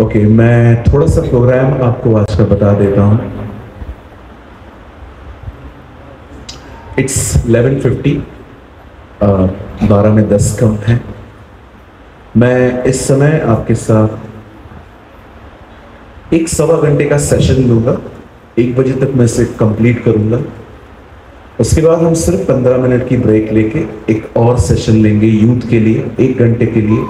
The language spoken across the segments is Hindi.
ओके, मैं थोड़ा सा प्रोग्राम आपको आज का बता देता हूँ। इट्स 11:50, 12 में 10 कम है। मैं इस समय आपके साथ एक सवा घंटे का सेशन लूँगा। 1 बजे तक मैं इसे कंप्लीट करूँगा। उसके बाद हम सिर्फ 15 मिनट की ब्रेक लेके एक और सेशन लेंगे यूथ के लिए, 1 घंटे के लिए।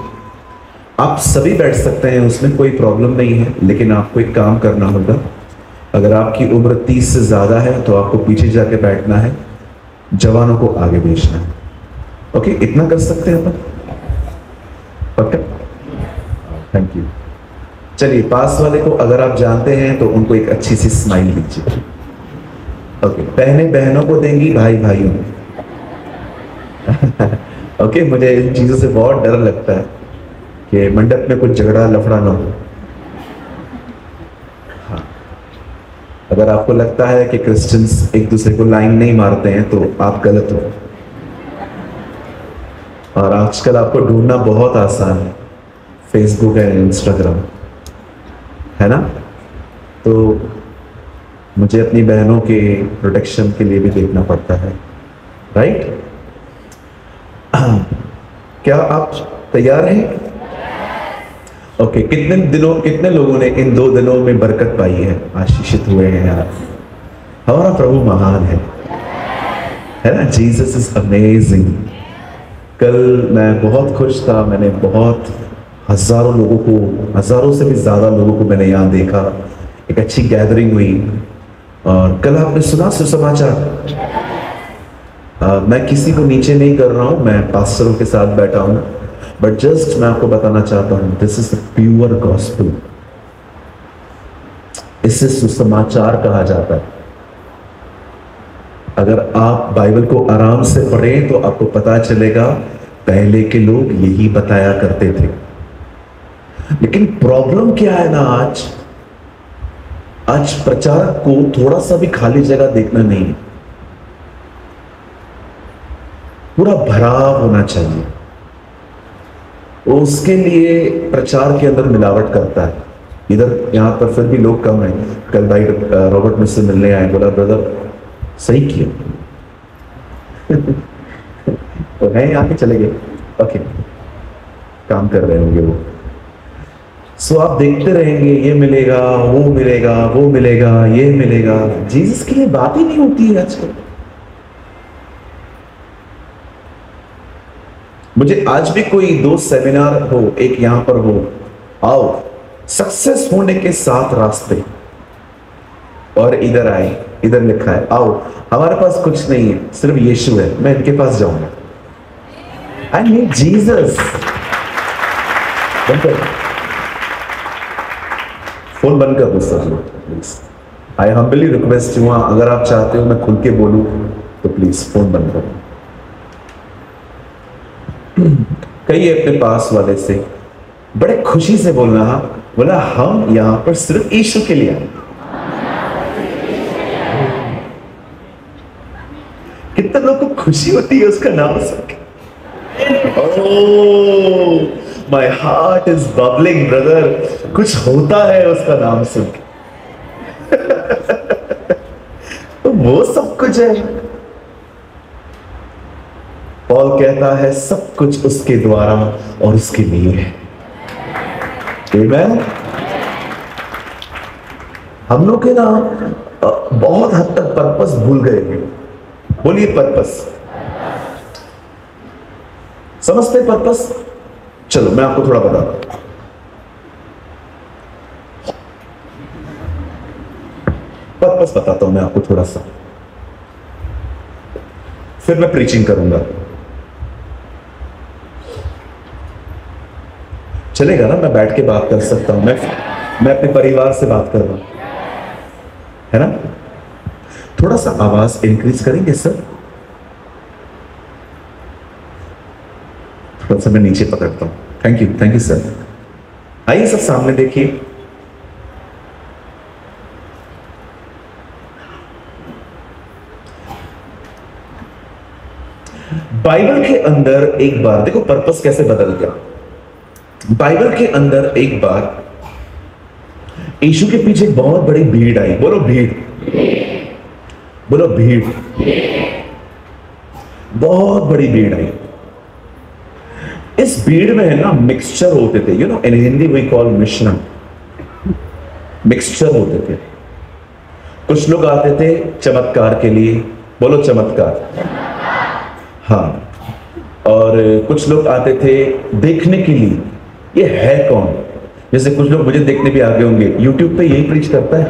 आप सभी बैठ सकते हैं, उसमें कोई प्रॉब्लम नहीं है, लेकिन आपको एक काम करना होगा। अगर आपकी उम्र 30 से ज़्यादा है तो आपको पीछे जाके बैठना है, जवानों को आगे भेजना है। ओके, इतना कर सकते हैं अपन? पक्का? Thank you. चलिए, पास वाले को अगर आप जानते हैं तो उनको एक अच्छी सी स्माइल दीजिए। ओके, बहनें बहनों को देंगी, भाई भाइयों को। ओके, मुझे इन चीज़ों से बहुत डर लगता है कि मंडप में कुछ झगड़ा लफड़ा ना हो। हाँ, अगर आपको लगता है कि क्रिश्चियंस एक दूसरे को लाइन नहीं मारते हैं तो आप गलत हो। और आजकल आपको ढूंढना बहुत आसान है, फेसबुक है, इंस्टाग्राम है ना। तो मुझे अपनी बहनों के प्रोटेक्शन के लिए भी देखना पड़ता है, राइट? क्या आप तैयार हैं? ओके, कितने लोगों ने इन 2 दिनों में बरकत पाई है, आशीषित हुए हैं यार? हमारा प्रभु महान है ना? Jesus is amazing. कल मैं बहुत खुश था, मैंने बहुत हजारों लोगों को, हजारों से भी ज्यादा लोगों को मैंने यहाँ देखा। एक अच्छी गैदरिंग हुई। और कल आपने सुना सुसमाचार? मैं किसी को नीचे नहीं कर रहा हूं, मैं पास्टरों के साथ बैठा हूं, बट जस्ट मैं आपको बताना चाहता हूं, this is the pure gospel. इसे सुसमाचार कहा जाता है। अगर आप बाइबल को आराम से पढ़ें तो आपको पता चलेगा पहले के लोग यही बताया करते थे। लेकिन प्रॉब्लम क्या है ना, आज प्रचारक को थोड़ा सा भी खाली जगह देखना नहीं है, पूरा भराव होना चाहिए। वो उसके लिए प्रचार के अंदर मिलावट करता है। इधर यहां पर फिर भी लोग कम हैं। कल भाई रॉबर्ट मुझसे मिलने आए, बोला ब्रदर सही किया। तो है यहाँ पे चले गए। ओके, काम कर रहे होंगे वो। सो आप देखते रहेंगे, ये मिलेगा, वो मिलेगा, वो मिलेगा, ये मिलेगा। जीसस के लिए बात ही नहीं होती है आजकल। मुझे आज भी कोई 2 सेमिनार हो, एक यहां पर हो, आओ सक्सेस होने के 7 रास्ते, और इधर आए, इधर लिखा है आओ हमारे पास कुछ नहीं है, सिर्फ यीशु है, मैं इनके पास जाऊंगा। I need Jesus. फोन बंद कर दो सब लोग please. I humbly request you, अगर आप चाहते हो मैं खुल के बोलूं तो प्लीज फोन बंद करो। कई अपने पास वाले से बड़े खुशी से बोलना, बोला हम यहां पर सिर्फ यीशु के लिए आए। कितने लोगों को खुशी होती है उसका नाम सुन के। Oh, my heart is bubbling brother. कुछ होता है उसका नाम सुन के। तो वो सब कुछ है। पॉल कहता है सब कुछ उसके द्वारा और उसके लिए है। आमीन। हम लोग के ना बहुत हद तक पर्पस भूल गए हैं। बोलिए पर्पस। समझते पर्पस? चलो मैं आपको थोड़ा बताता हूं। पर्पस बताता हूं मैं आपको थोड़ा सा, फिर मैं प्रीचिंग करूंगा। चलेगा ना? मैं बैठ के बात कर सकता हूं, मैं अपने परिवार से बात कर रहा हूं, है ना? थोड़ा सा आवाज इंक्रीज करेंगे सर? थोड़ा सा मैं नीचे पकड़ता हूं। Thank you sir. आइए सब सामने देखिए। बाइबल के अंदर एक बार देखो पर्पस कैसे बदल गया। बाइबल के अंदर एक बार यीशु के पीछे एक बहुत बड़ी भीड़ आई। बोलो भीड़, बोलो भीड़, बहुत बड़ी भीड़ आई। इस भीड़ में है ना मिक्सचर होते थे, you know in Hindi we call मिश्रण, मिक्सचर होते थे। कुछ लोग आते थे चमत्कार के लिए, बोलो चमत्कार, हाँ, और कुछ लोग आते थे देखने के लिए ये है कौन। जैसे कुछ लोग मुझे देखने भी आगे होंगे, यूट्यूब पे यही प्रीच करता है।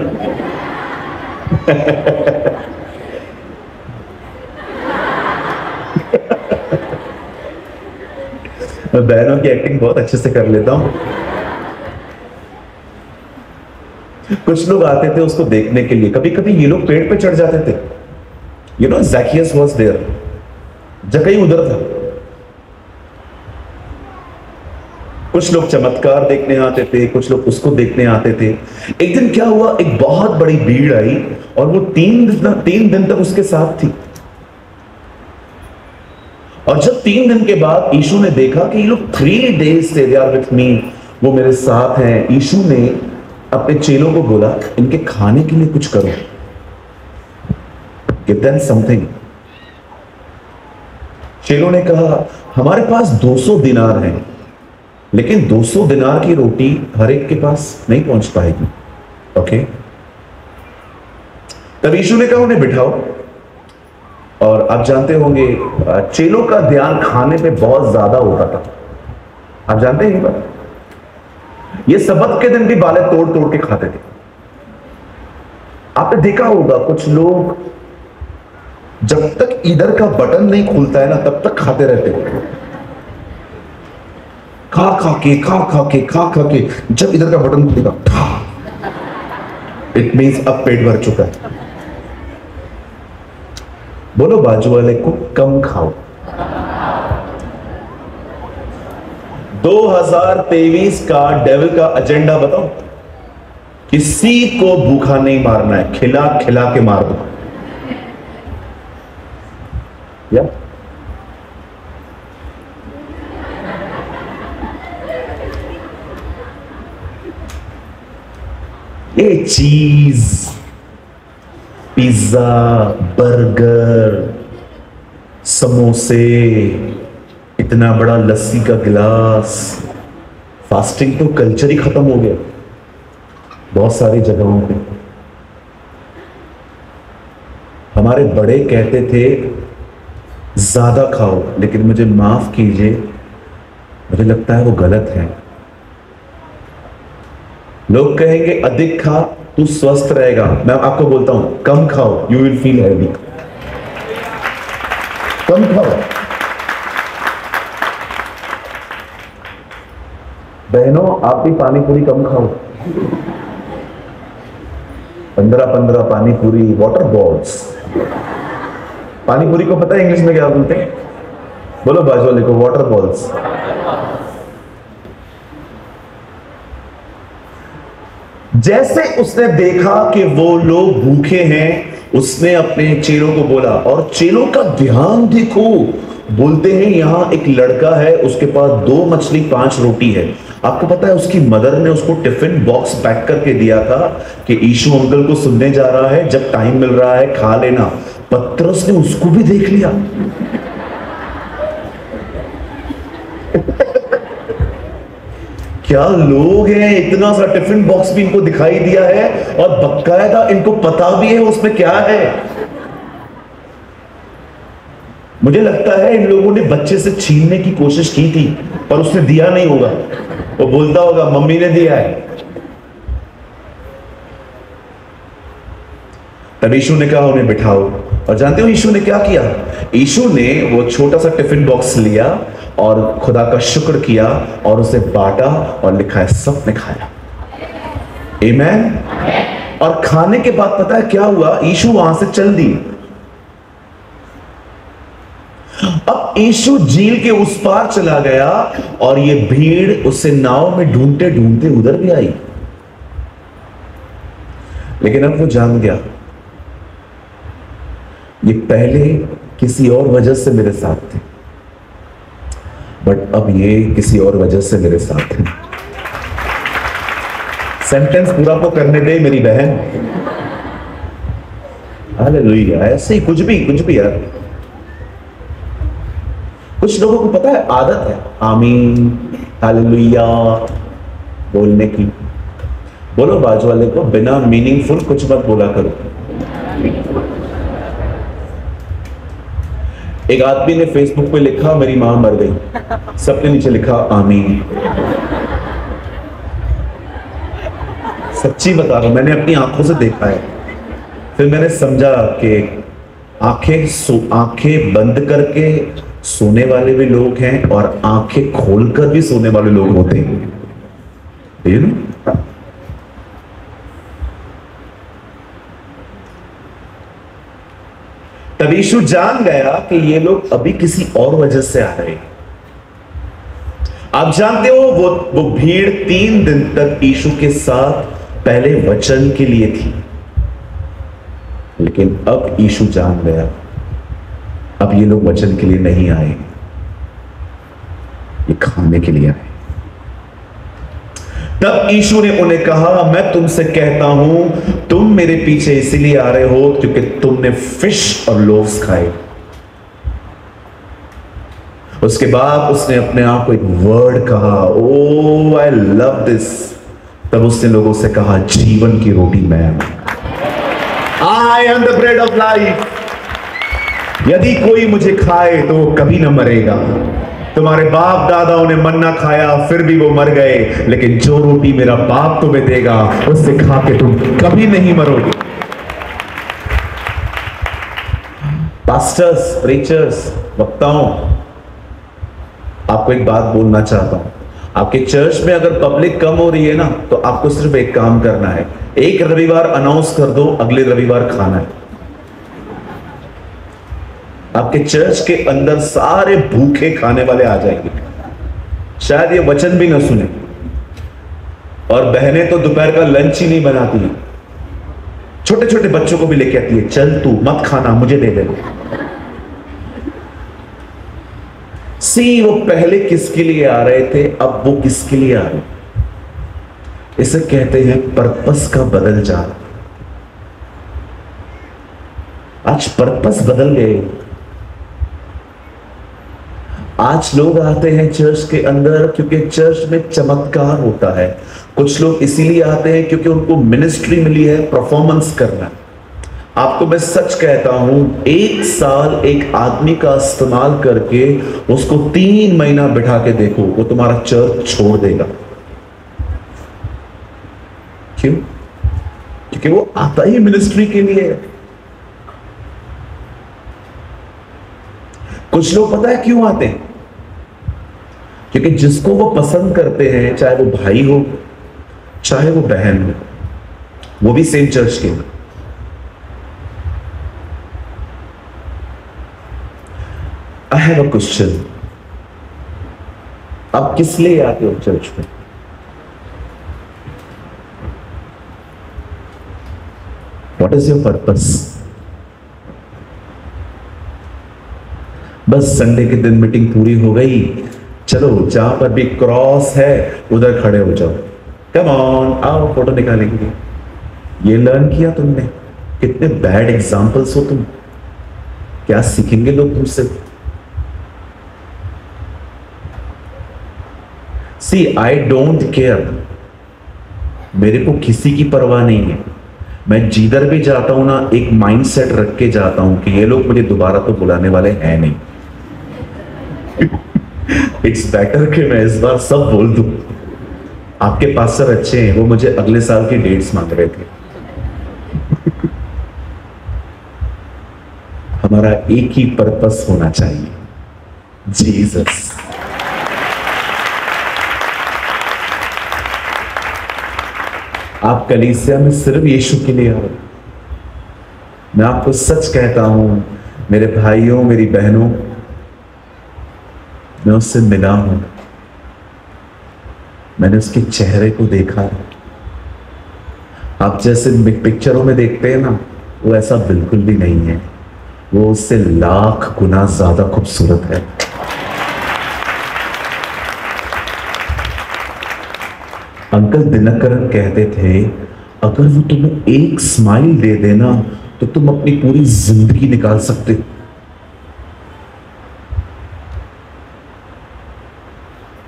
मैं बहनों की एक्टिंग बहुत अच्छे से कर लेता हूं। कुछ लोग आते थे उसको देखने के लिए। कभी कभी ये लोग पेड़ पे चढ़ जाते थे, यू नो ज़ैकियस वाज देयर, जगह उधर था। कुछ लोग चमत्कार देखने आते थे, कुछ लोग उसको देखने आते थे। एक दिन क्या हुआ, एक बहुत बड़ी भीड़ आई और वो तीन दिन तक उसके साथ थी। और जब 3 दिन के बाद यीशु ने देखा कि ये लोग 3 days से दे आर विथ मी, वो मेरे साथ हैं, यीशु ने अपने चेलों को बोला इनके खाने के लिए कुछ करो, गिव देम समथिंग। चेलों ने कहा हमारे पास 200 दिनार हैं, लेकिन 200 दिनार की रोटी हर एक के पास नहीं पहुंच पाएगी। ओके, तब यीशु ने कहा उन्हें बिठाओ। और आप जानते होंगे चेलों का ध्यान खाने पे बहुत ज्यादा होता था। आप जानते हैं ये बात, ये सबत के दिन भी बाले तोड़ तोड़ के खाते थे। आपने देखा होगा कुछ लोग जब तक इधर का बटन नहीं खुलता है ना तब तक खाते रहते हैं, खा खा के खा खा के खा खा के। जब इधर का बटन खुलेगा इट मींस अब पेट भर चुका है। बोलो बाजू वाले को कम खाओ। 2023 का डेविल का एजेंडा बताओ, किसी को भूखा नहीं मारना है, खिला खिला के मार दो। या ये चीज, पिज्जा, बर्गर, समोसे, इतना बड़ा लस्सी का गिलास, फास्टिंग तो कल्चर ही खत्म हो गया बहुत सारी जगहों पे। हमारे बड़े कहते थे ज्यादा खाओ, लेकिन मुझे माफ कीजिए, मुझे लगता है वो गलत है। लोग कहेंगे अधिक खा तू स्वस्थ रहेगा, मैं आपको बोलता हूं कम खाओ, यू विल फील हेल्दी। कम खाओ। बहनों आप भी पानी पूरी कम खाओ, 15-15 पानी पूरी, वाटर बॉल्स। पानी पूरी को पता है इंग्लिश में क्या बोलते हैं? बोलो बाजू वाले को, वाटर बॉल्स। जैसे उसने देखा कि वो लोग भूखे हैं, उसने अपने चेलों को बोला, और चेलों का ध्यान देखो, बोलते हैं यहां एक लड़का है, उसके पास 2 मछली 5 रोटी है। आपको पता है उसकी मदर ने उसको टिफिन बॉक्स पैक करके दिया था कि यीशु अंकल को सुनने जा रहा है, जब टाइम मिल रहा है खा लेना। पतरस ने उसको भी देख लिया। क्या लोग हैं, इतना सा टिफिन बॉक्स भी इनको दिखाई दिया है और बकायदा इनको पता भी है उसमें क्या है। मुझे लगता है इन लोगों ने बच्चे से छीनने की कोशिश की थी, पर उसने दिया नहीं होगा। वो बोलता होगा मम्मी ने दिया है। तब यीशु ने कहा उन्हें बिठाओ। और जानते हो यीशु ने क्या किया? यीशु ने वो छोटा सा टिफिन बॉक्स लिया और खुदा का शुक्र किया और उसे बांटा और लिखा है सबने खाया। आमीन। और खाने के बाद पता है क्या हुआ? यीशु वहां से चल दिए। अब यीशु झील के उस पार चला गया और ये भीड़ उसे नाव में ढूंढते ढूंढते उधर भी आई, लेकिन अब वो जान गया ये पहले किसी और वजह से मेरे साथ थे, बट अब ये किसी और वजह से मेरे साथ हैं। सेंटेंस पूरा को करने दे मेरी बहन। हालेलुया। ऐसे ही कुछ भी यार। कुछ लोगों को पता है आदत है आमीन हालेलुया बोलने की। बोलो बाजू वाले को बिना मीनिंगफुल कुछ मत बोला करो। एक आदमी ने फेसबुक पे लिखा मेरी मां मर गई, सबने नीचे लिखा आमीन। सच्ची बता रहा हूं, मैंने अपनी आंखों से देखा है। फिर मैंने समझा कि आंखें बंद करके सोने वाले भी लोग हैं और आंखें खोलकर भी सोने वाले लोग होते हैं। You know? तब यीशु जान गया कि ये लोग अभी किसी और वजह से आ रहे हैं। आप जानते हो वो भीड़ 3 दिन तक यीशु के साथ पहले वचन के लिए थी, लेकिन अब यीशु जान गया अब ये लोग वचन के लिए नहीं आए, ये खाने के लिए आए। तब यीशु ने उन्हें कहा मैं तुमसे कहता हूं तुम मेरे पीछे इसीलिए आ रहे हो क्योंकि तुमने फिश और लोव्स खाए। उसके बाद उसने अपने आप को एक वर्ड कहा, ओ आई लव दिस। तब उसने लोगों से कहा जीवन की रोटी मैं हूं, I am the bread of life. यदि कोई मुझे खाए तो वो कभी ना मरेगा। तुम्हारे बाप दादाओं ने मन्ना खाया फिर भी वो मर गए, लेकिन जो रोटी मेरा बाप तुम्हें देगा उससे खा के तुम कभी नहीं मरोगे। पास्टर्स, प्रीचर्स, वक्ताओं, आपको एक बात बोलना चाहता हूं। आपके चर्च में अगर पब्लिक कम हो रही है ना, तो आपको सिर्फ एक काम करना है, एक रविवार अनाउंस कर दो अगले रविवार खाना है। आपके चर्च के अंदर सारे भूखे खाने वाले आ जाएंगे, शायद ये वचन भी ना सुने। और बहनें तो दोपहर का लंच ही नहीं बनाती हैं, छोटे छोटे बच्चों को भी लेके आती है, चल तू मत खाना मुझे दे दे। सी वो पहले किसके लिए आ रहे थे, अब वो किसके लिए आ रहे। इसे कहते हैं पर्पस का बदल जा। आज पर्पस बदल गए। आज लोग आते हैं चर्च के अंदर क्योंकि चर्च में चमत्कार होता है। कुछ लोग इसीलिए आते हैं क्योंकि उनको मिनिस्ट्री मिली है परफॉर्मेंस करना। आपको मैं सच कहता हूं, 1 साल एक आदमी का इस्तेमाल करके उसको 3 महीना बिठा के देखो, वो तुम्हारा चर्च छोड़ देगा। क्यों? क्योंकि वो आता ही मिनिस्ट्री के लिए है। कुछ लोग पता है क्यों आते हैं? क्योंकि जिसको वो पसंद करते हैं, चाहे वो भाई हो चाहे वो बहन हो, वो भी सेम चर्च के। आई हैव अ क्वेश्चन, आप किस लिए आते हो चर्च में? What is your purpose? बस संडे के दिन मीटिंग पूरी हो गई, चलो जहां पर भी क्रॉस है उधर खड़े हो जाओ, कम ऑन आओ फोटो निकालेंगे। ये लर्न किया तुमने? कितने बैड एग्जाम्पल्स हो तुम। क्या सीखेंगे लोग तुमसे? सी आई डोंट केयर, मेरे को किसी की परवाह नहीं है। मैं जिधर भी जाता हूं ना, एक माइंडसेट रख के जाता हूं कि ये लोग मुझे दोबारा तो बुलाने वाले हैं नहीं। इट्स बेटर कि मैं इस बार सब बोल दूं। आपके पास्टर अच्छे हैं, वो मुझे अगले साल की डेट्स मांग रहे थे। हमारा एक ही पर्पस होना चाहिए, जीसस। आप कलीसिया में सिर्फ यीशु के लिए आओ। मैं आपको सच कहता हूं मेरे भाइयों मेरी बहनों, मैं उससे मिला हूं, मैंने उसके चेहरे को देखा। आप जैसे पिक्चरों में देखते हैं ना, वो ऐसा बिल्कुल भी नहीं है। वो उससे लाख गुना ज्यादा खूबसूरत है। अंकल दिनकरन कहते थे, अगर वो तुम्हें एक स्माइल दे देना तो तुम अपनी पूरी जिंदगी निकाल सकते हो।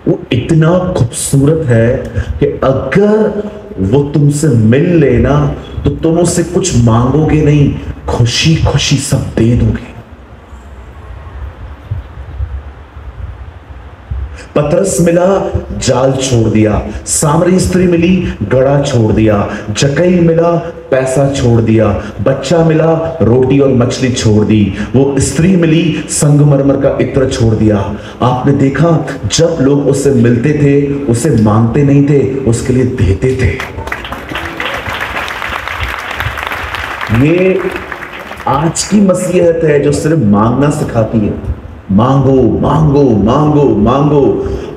वो इतना खूबसूरत है कि अगर वो तुमसे मिल लेना तो तुम उससे कुछ मांगोगे नहीं, खुशी खुशी सब दे दोगे। पतरस मिला, जाल छोड़ दिया। सामरी स्त्री मिली, गड़ा छोड़ दिया। जकई मिला, पैसा छोड़ दिया। बच्चा मिला, रोटी और मछली छोड़ दी। वो स्त्री मिली, संगमरमर का इत्र छोड़ दिया। आपने देखा, जब लोग उससे मिलते थे उसे मांगते नहीं थे, उसके लिए देते थे। ये आज की मसीहत है जो सिर्फ मांगना सिखाती है। मांगो मांगो मांगो मांगो।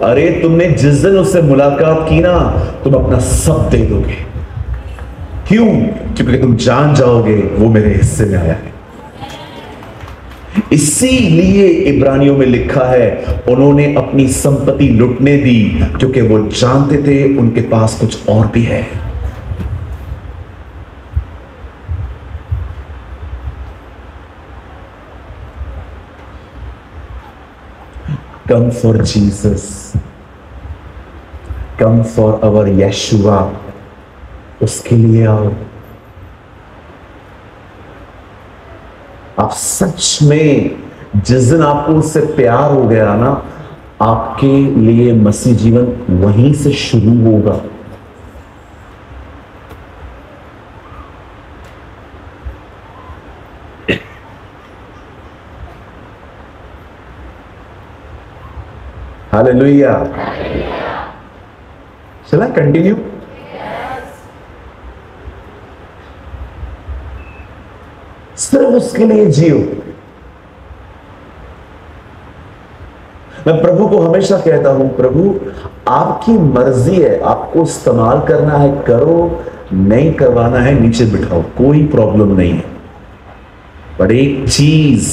अरे तुमने जिस दिन उससे मुलाकात की ना, तुम अपना सब दे दोगे। क्यों? क्योंकि तुम जान जाओगे वो मेरे हिस्से में आया है। इसीलिए इब्रानियों में लिखा है, उन्होंने अपनी संपत्ति लुटने दी क्योंकि वो जानते थे उनके पास कुछ और भी है। Come for Jesus. Come for our Yeshua. उसके लिए आओ। आप सच में जिस दिन आपको उससे प्यार हो गया ना, आपके लिए मसीह जीवन वहीं से शुरू होगा। Hallelujah. Shall I continue? सिर्फ उसके लिए जियो। मैं प्रभु को हमेशा कहता हूं, प्रभु आपकी मर्जी है, आपको इस्तेमाल करना है करो, नहीं करवाना है नीचे बिठाओ, कोई प्रॉब्लम नहीं है। पर एक चीज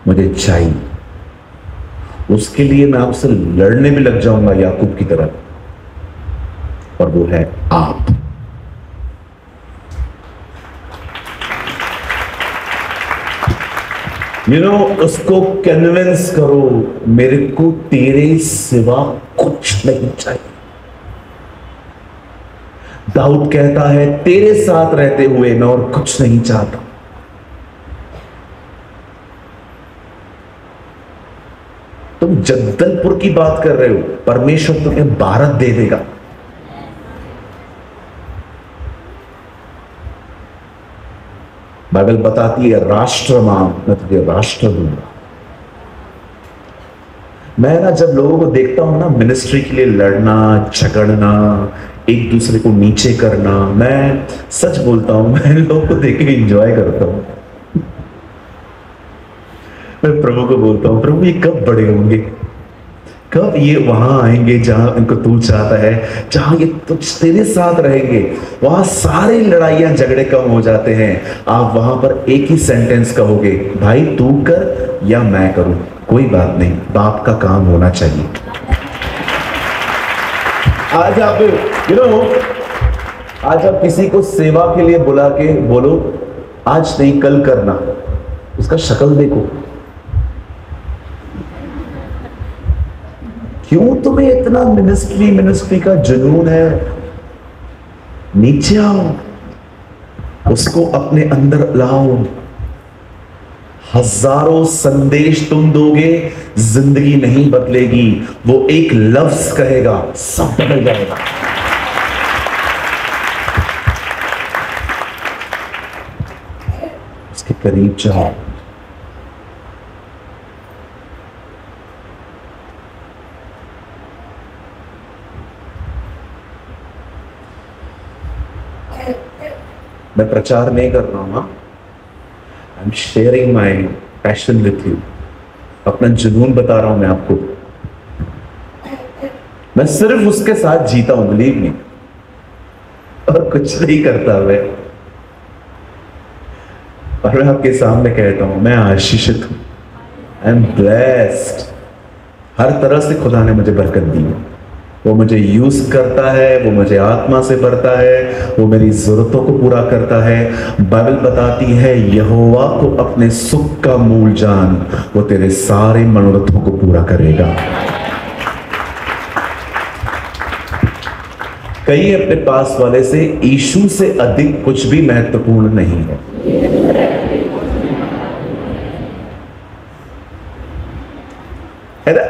मुझे चाहिए, उसके लिए मैं आपसे लड़ने भी लग जाऊंगा याकूब की तरह, और वो है आप। उसको कन्विंस करो, मेरे को तेरे सिवा कुछ नहीं चाहिए। दाऊद कहता है, तेरे साथ रहते हुए मैं और कुछ नहीं चाहता। तुम जगदलपुर की बात कर रहे हो, परमेश्वर तुम्हें भारत दे देगा। बाइबल बताती है, राष्ट्र मांग, मैं तुझे राष्ट्र दूंगा। मैं ना जब लोगों को देखता हूं ना मिनिस्ट्री के लिए लड़ना, झगड़ना, एक दूसरे को नीचे करना, मैं सच बोलता हूं, मैं लोगों को देख के एंजॉय करता हूं। मैं प्रभु को बोलता हूं, प्रभु ये कब बड़े होंगे, कब ये वहां आएंगे जहां इनको तू चाहता है, जहां ये तुझ तेरे साथ रहेंगे, वहां सारी लड़ाइयां झगड़े कम हो जाते हैं। आप वहां पर एक ही सेंटेंस कहोगे, भाई तू कर या मैं करूं, कोई बात नहीं, बाप का काम होना चाहिए। आज आप आज आप किसी को सेवा के लिए बुला के बोलो, आज नहीं कल करना, उसका शक्ल देखो। क्यों तुम्हें इतना मिनिस्ट्री का जुनून है? नीचे आओ, उसको अपने अंदर लाओ। हजारों संदेश तुम दोगे, जिंदगी नहीं बदलेगी। वो एक लफ्ज कहेगा, सब बदल जाएगा। उसके करीब जाओ। मैं प्रचार नहीं कर रहा हूं, I am sharing my passion with you. अपना जुनून बता रहा हूं मैं आपको। मैं सिर्फ उसके साथ जीता हूं, बिलीव मी, और कुछ नहीं करता मैं। और मैं आपके सामने कहता हूं, मैं आशीषित हूं, आई एम ब्लेस्ड। हर तरह से खुदा ने मुझे बरकत दी है। वो मुझे यूज करता है, वो मुझे आत्मा से भरता है, वो मेरी जरूरतों को पूरा करता है। बाइबल बताती है यहोवा को अपने सुख का मूल जान, वो तेरे सारे मनोरथों को पूरा करेगा। कई अपने पास वाले से यीशु से अधिक कुछ भी महत्वपूर्ण नहीं है। है ना?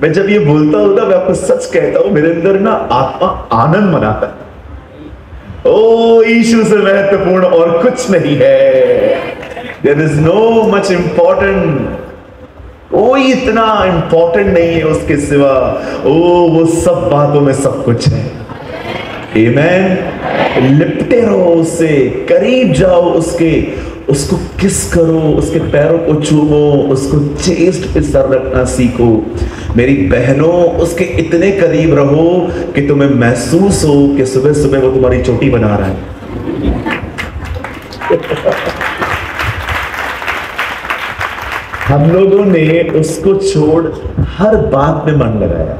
मैं जब ये बोलता हूं ना, मैं आपको सच कहता हूं, मेरे अंदर ना आत्मा आनंद मनाता है। ओ यीशु से महत्वपूर्ण और कुछ नहीं है। There is no much important, कोई इतना इंपॉर्टेंट नहीं है उसके सिवा। ओ वो सब बातों में सब कुछ है। आमेन। लिपटे रहो उससे, करीब जाओ उसके, उसको किस करो, उसके पैरों को चूमो, उसको चेस्ट पे सर रखना सीखो। मेरी बहनों, उसके इतने करीब रहो कि तुम्हें महसूस हो कि सुबह सुबह वो तुम्हारी चोटी बना रहा है। हम लोगों ने उसको छोड़ हर बात में मन लगाया।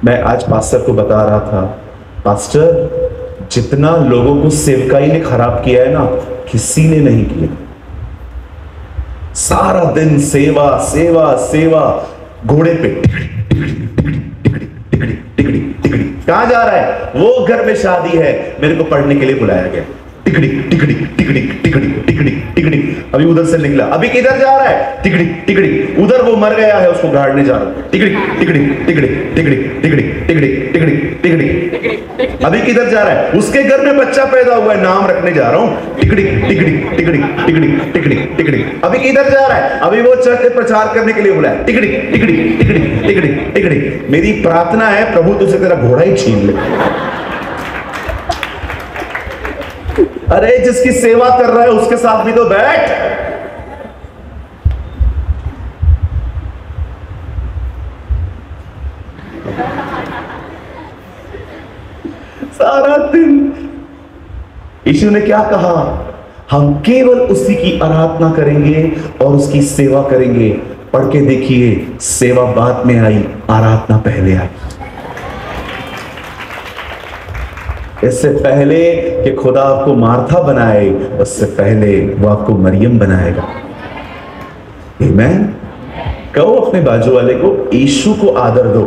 मैं आज पास्टर को बता रहा था, पास्टर जितना लोगों को सेवकाई ने खराब किया है ना, किसी ने नहीं किया। सारा दिन सेवा सेवा सेवा, घोड़े पे टिकड़ी। कहां जा रहा है? वो घर में शादी है, मेरे को पढ़ने के लिए बुलाया गया। टिकड़ी टिकड़ी टिकड़ी टिकड़ी टिकड़ी टिकड़ी। अभी उधर से निकला, अभी किधर जा रहा है? टिकड़ी टिकड़ी। उधर वो मर गया है, उसको गाड़ने जा रहा है। टिकड़ी टिकड़ी टिकड़ी टिकड़ी टिकड़ी टिकड़ी टिकड़ी टिकड़ी। अभी किधर जा रहा है? उसके घर में बच्चा पैदा हुआ है, नाम रखने जा रहा हूं। टिकड़ी टिकड़ी टिकड़ी टिकड़ी टिकड़ी टिकड़ी। अभी किधर जा रहा है? अभी वो चर्च में प्रचार करने के लिए बुलाया। टिकड़ी टिकड़ी टिकड़ी टिकड़ी टिकड़ी। मेरी प्रार्थना है प्रभु तुझसे तेरा घोड़ा ही छीन ले। अरे जिसकी सेवा कर रहा है उसके साथ भी तो बैठ। सारा दिन यीशु ने क्या कहा? हम केवल उसी की आराधना करेंगे और उसकी सेवा करेंगे। पढ़ के देखिए, सेवा बाद में आई, आराधना पहले आई। इससे पहले कि खुदा आपको मार्था बनाए, उससे पहले वो आपको मरियम बनाएगा। आमीन। कहो अपने बाजू वाले को, यीशु को आदर दो।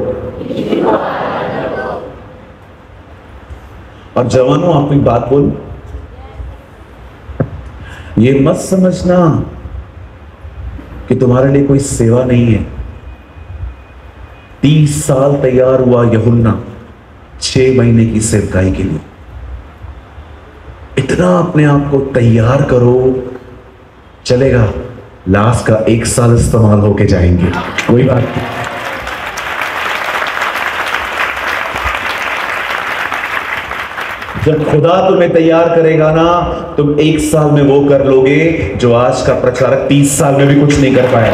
और जवानों, आपको एक बात बोलूं, ये मत समझना कि तुम्हारे लिए कोई सेवा नहीं है। 30 साल तैयार हुआ यूहन्ना 6 महीने की सेवकाई के लिए। इतना अपने आप को तैयार करो, चलेगा। लास्ट का 1 साल इस्तेमाल होके जाएंगे, कोई बात नहीं। जब खुदा तुम्हें तैयार करेगा ना, तुम 1 साल में वो कर लोगे जो आज का प्रचारक 30 साल में भी कुछ नहीं कर पाया।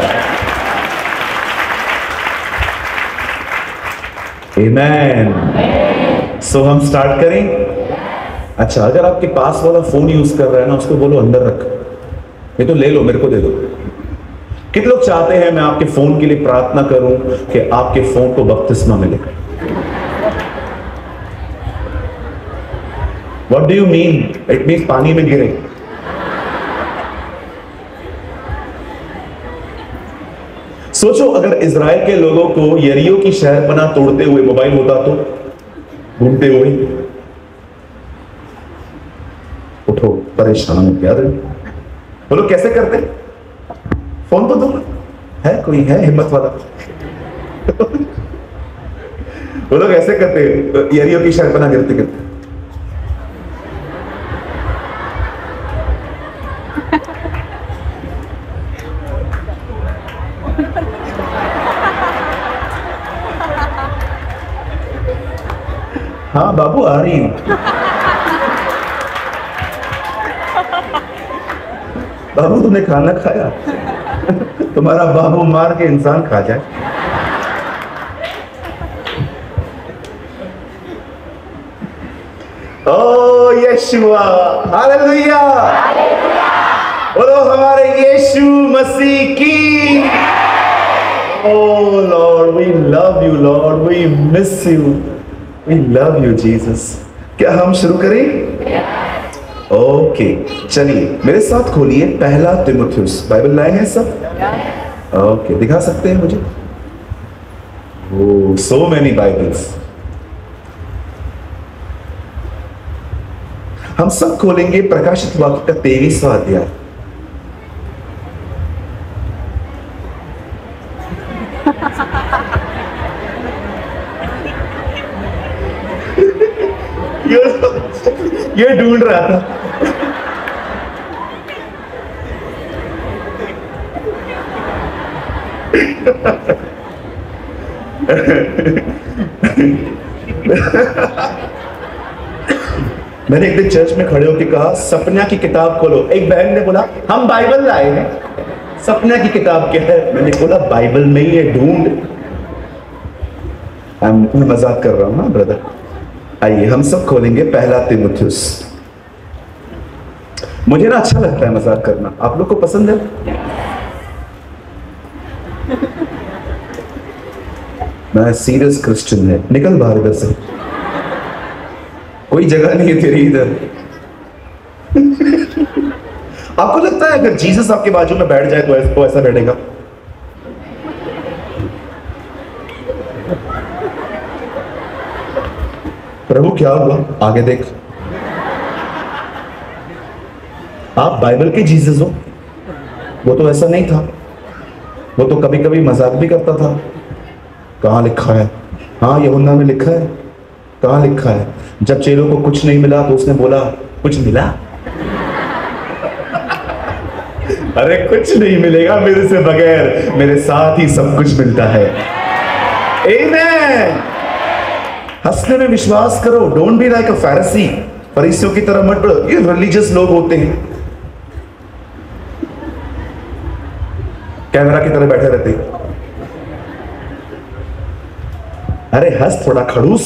आमीन। सो हम स्टार्ट करें। अच्छा, अगर आपके पास वाला फोन यूज कर रहा है ना, उसको बोलो अंदर रख, ये तो ले लो, मेरे को दे दो। कितने लोग चाहते हैं मैं आपके फोन के लिए प्रार्थना करूं कि आपके फोन को बपतिस्मा मिले? What do you mean? It means पानी में गिरे। सोचो, अगर इजराइल के लोगों को यरीहो की शहरपनाह तोड़ते हुए मोबाइल होता तो, घूमते हुए। उठो, परेशान हो क्या? बोलो कैसे करते? फोन तो दो, है कोई है हिम्मत वाला? बोलो कैसे करते यरीहो की शहरपनाह गिरते गिरते? हाँ बाबू, आ रही हूं। बाबू तुमने खाना खाया? तुम्हारा बाबू मार के इंसान खा जाए। ओ यीशुआ, हालेलुया। बोलो हमारे यीशु मसीह की। Oh Lord, we love you, Lord. We miss you. We love you, Jesus. क्या हम शुरू करें? ओके, चलिए मेरे साथ खोलिए पहला तिमुथियुस। बाइबल लाए हैं सब? ओके, दिखा सकते हैं मुझे? Oh, so many Bibles. हम सब खोलेंगे प्रकाशित वाक्य का 23वां अध्याय। ये ढूंढ रहा था। मैंने एक दिन चर्च में खड़े होकर कहा सपना की किताब खोलो। एक बहन ने बोला हम बाइबल लाए हैं, सपना की किताब क्या है? मैंने बोला बाइबल में ही है, ढूंढ। मैं मजाक कर रहा हूं ना ब्रदर। आइए हम सब खोलेंगे पहला तिमुथियुस। मुझे ना अच्छा लगता है मजाक करना, आप लोग को पसंद है? मैं सीरियस क्रिश्चियन है। निकल बाहर इधर से, कोई जगह नहीं है तेरी इधर। आपको लगता है अगर जीसस आपके बाजू में बैठ जाए तो ऐसा बैठेगा? प्रभु क्या हुआ? आगे देख। आप बाइबल के जीसस हो? वो तो ऐसा नहीं था, वो तो कभी कभी मजाक भी करता था। कहां लिखा है? हाँ यूहन्ना में लिखा है। कहां लिखा है? जब चेलों को कुछ नहीं मिला तो उसने बोला कुछ मिला? अरे कुछ नहीं मिलेगा मेरे से बगैर, मेरे साथ ही सब कुछ मिलता है। आमीन। हंसने में विश्वास करो। Don't be like a Pharisee. फरीसियों की तरह मत बनो। ये रिलीजियस लोग होते हैं, कैमरा की तरह बैठे रहते हैं। अरे हंस थोड़ा खड़ूस।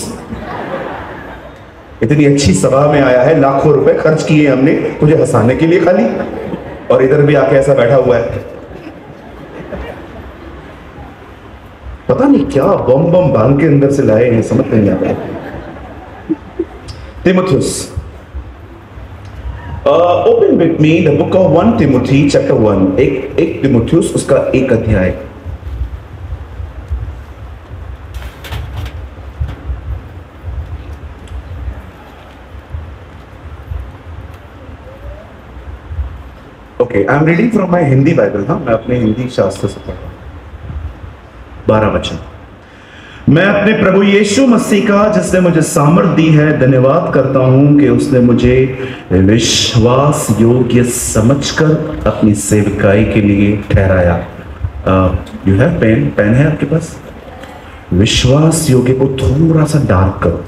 इतनी अच्छी सभा में आया है, लाखों रुपए खर्च किए हमने तुझे हंसाने के लिए खाली, और इधर भी आके ऐसा बैठा हुआ है। पता नहीं क्या बम बम बांध के अंदर से लाए हैं, समझ नहीं आता। तिमुथियुस, open with me the book of 1 Timothy chapter 1। एक तिमुथियुस उसका 1 अध्याय। Okay, I am reading from my Hindi Bible. हाँ, मैं अपने हिंदी शास्त्र से पढ़ रहा हूं। 12 वचन। मैं अपने प्रभु यीशु मसीह का जिसने मुझे सामर्थ दी है धन्यवाद करता हूं कि उसने मुझे विश्वास योग्य समझकर अपनी सेवकाई के लिए ठहराया। You have pen? पेन है आपके पास? विश्वास योग्य को थोड़ा सा डार्क करो।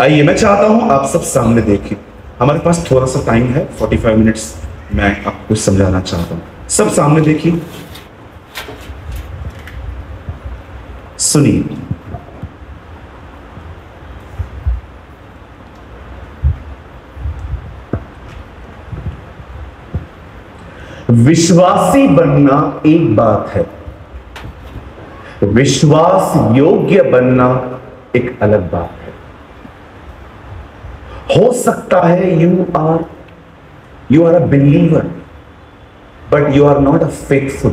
आइए, मैं चाहता हूं आप सब सामने देखिए। हमारे पास थोड़ा सा टाइम है, 45 मिनट्स। मैं आपको कुछ समझाना चाहता हूं। सब सामने देखिए, सुनिए। विश्वासी बनना एक बात है, विश्वास योग्य बनना एक अलग बात है। हो सकता है you are a believer but you are not a faithful।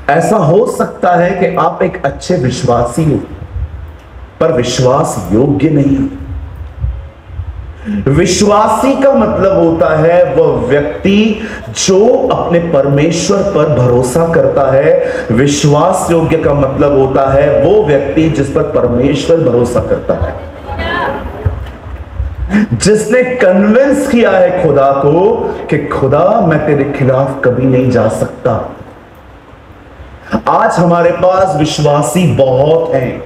ऐसा हो सकता है कि आप एक अच्छे विश्वासी हो पर विश्वास योग्य नहीं हो। विश्वासी का मतलब होता है वह व्यक्ति जो अपने परमेश्वर पर भरोसा करता है। विश्वास योग्य का मतलब होता है वो व्यक्ति जिस पर परमेश्वर भरोसा करता है, जिसने कन्विंस किया है खुदा को कि खुदा मैं तेरे खिलाफ कभी नहीं जा सकता। आज हमारे पास विश्वासी बहुत हैं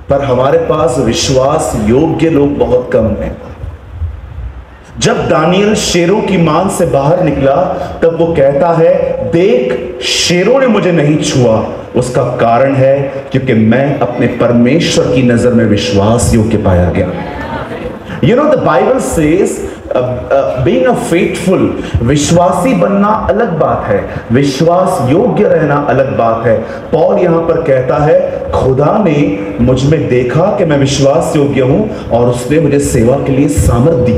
पर हमारे पास विश्वास योग्य लोग बहुत कम हैं। जब दानियल शेरों की मान से बाहर निकला तब वो कहता है देख शेरों ने मुझे नहीं छुआ। उसका कारण है क्योंकि मैं अपने परमेश्वर की नजर में विश्वास योग्य पाया गया। You know, the Bible says being a faithful, विश्वासी बनना अलग बात है, विश्वास योग्य रहना अलग बात है। पौल यहां पर कहता है खुदा ने मुझ में देखा कि मैं विश्वास योग्य हूं और उसने मुझे सेवा के लिए सामर्थ दी।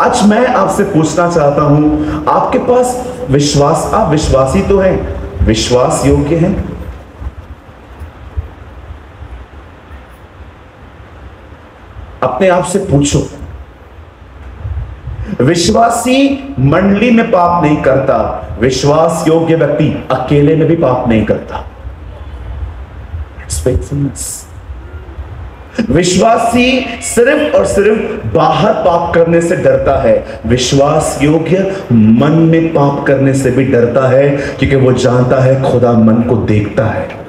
आज मैं आपसे पूछना चाहता हूं, आपके पास विश्वास, आप विश्वासी तो हैं, विश्वास योग्य हैं? अपने आप से पूछो। विश्वासी मंडली में पाप नहीं करता, विश्वास योग्य व्यक्ति अकेले में भी पाप नहीं करता। विश्वासी सिर्फ और सिर्फ बाहर पाप करने से डरता है, विश्वास योग्य मन में पाप करने से भी डरता है, क्योंकि वो जानता है खुदा मन को देखता है।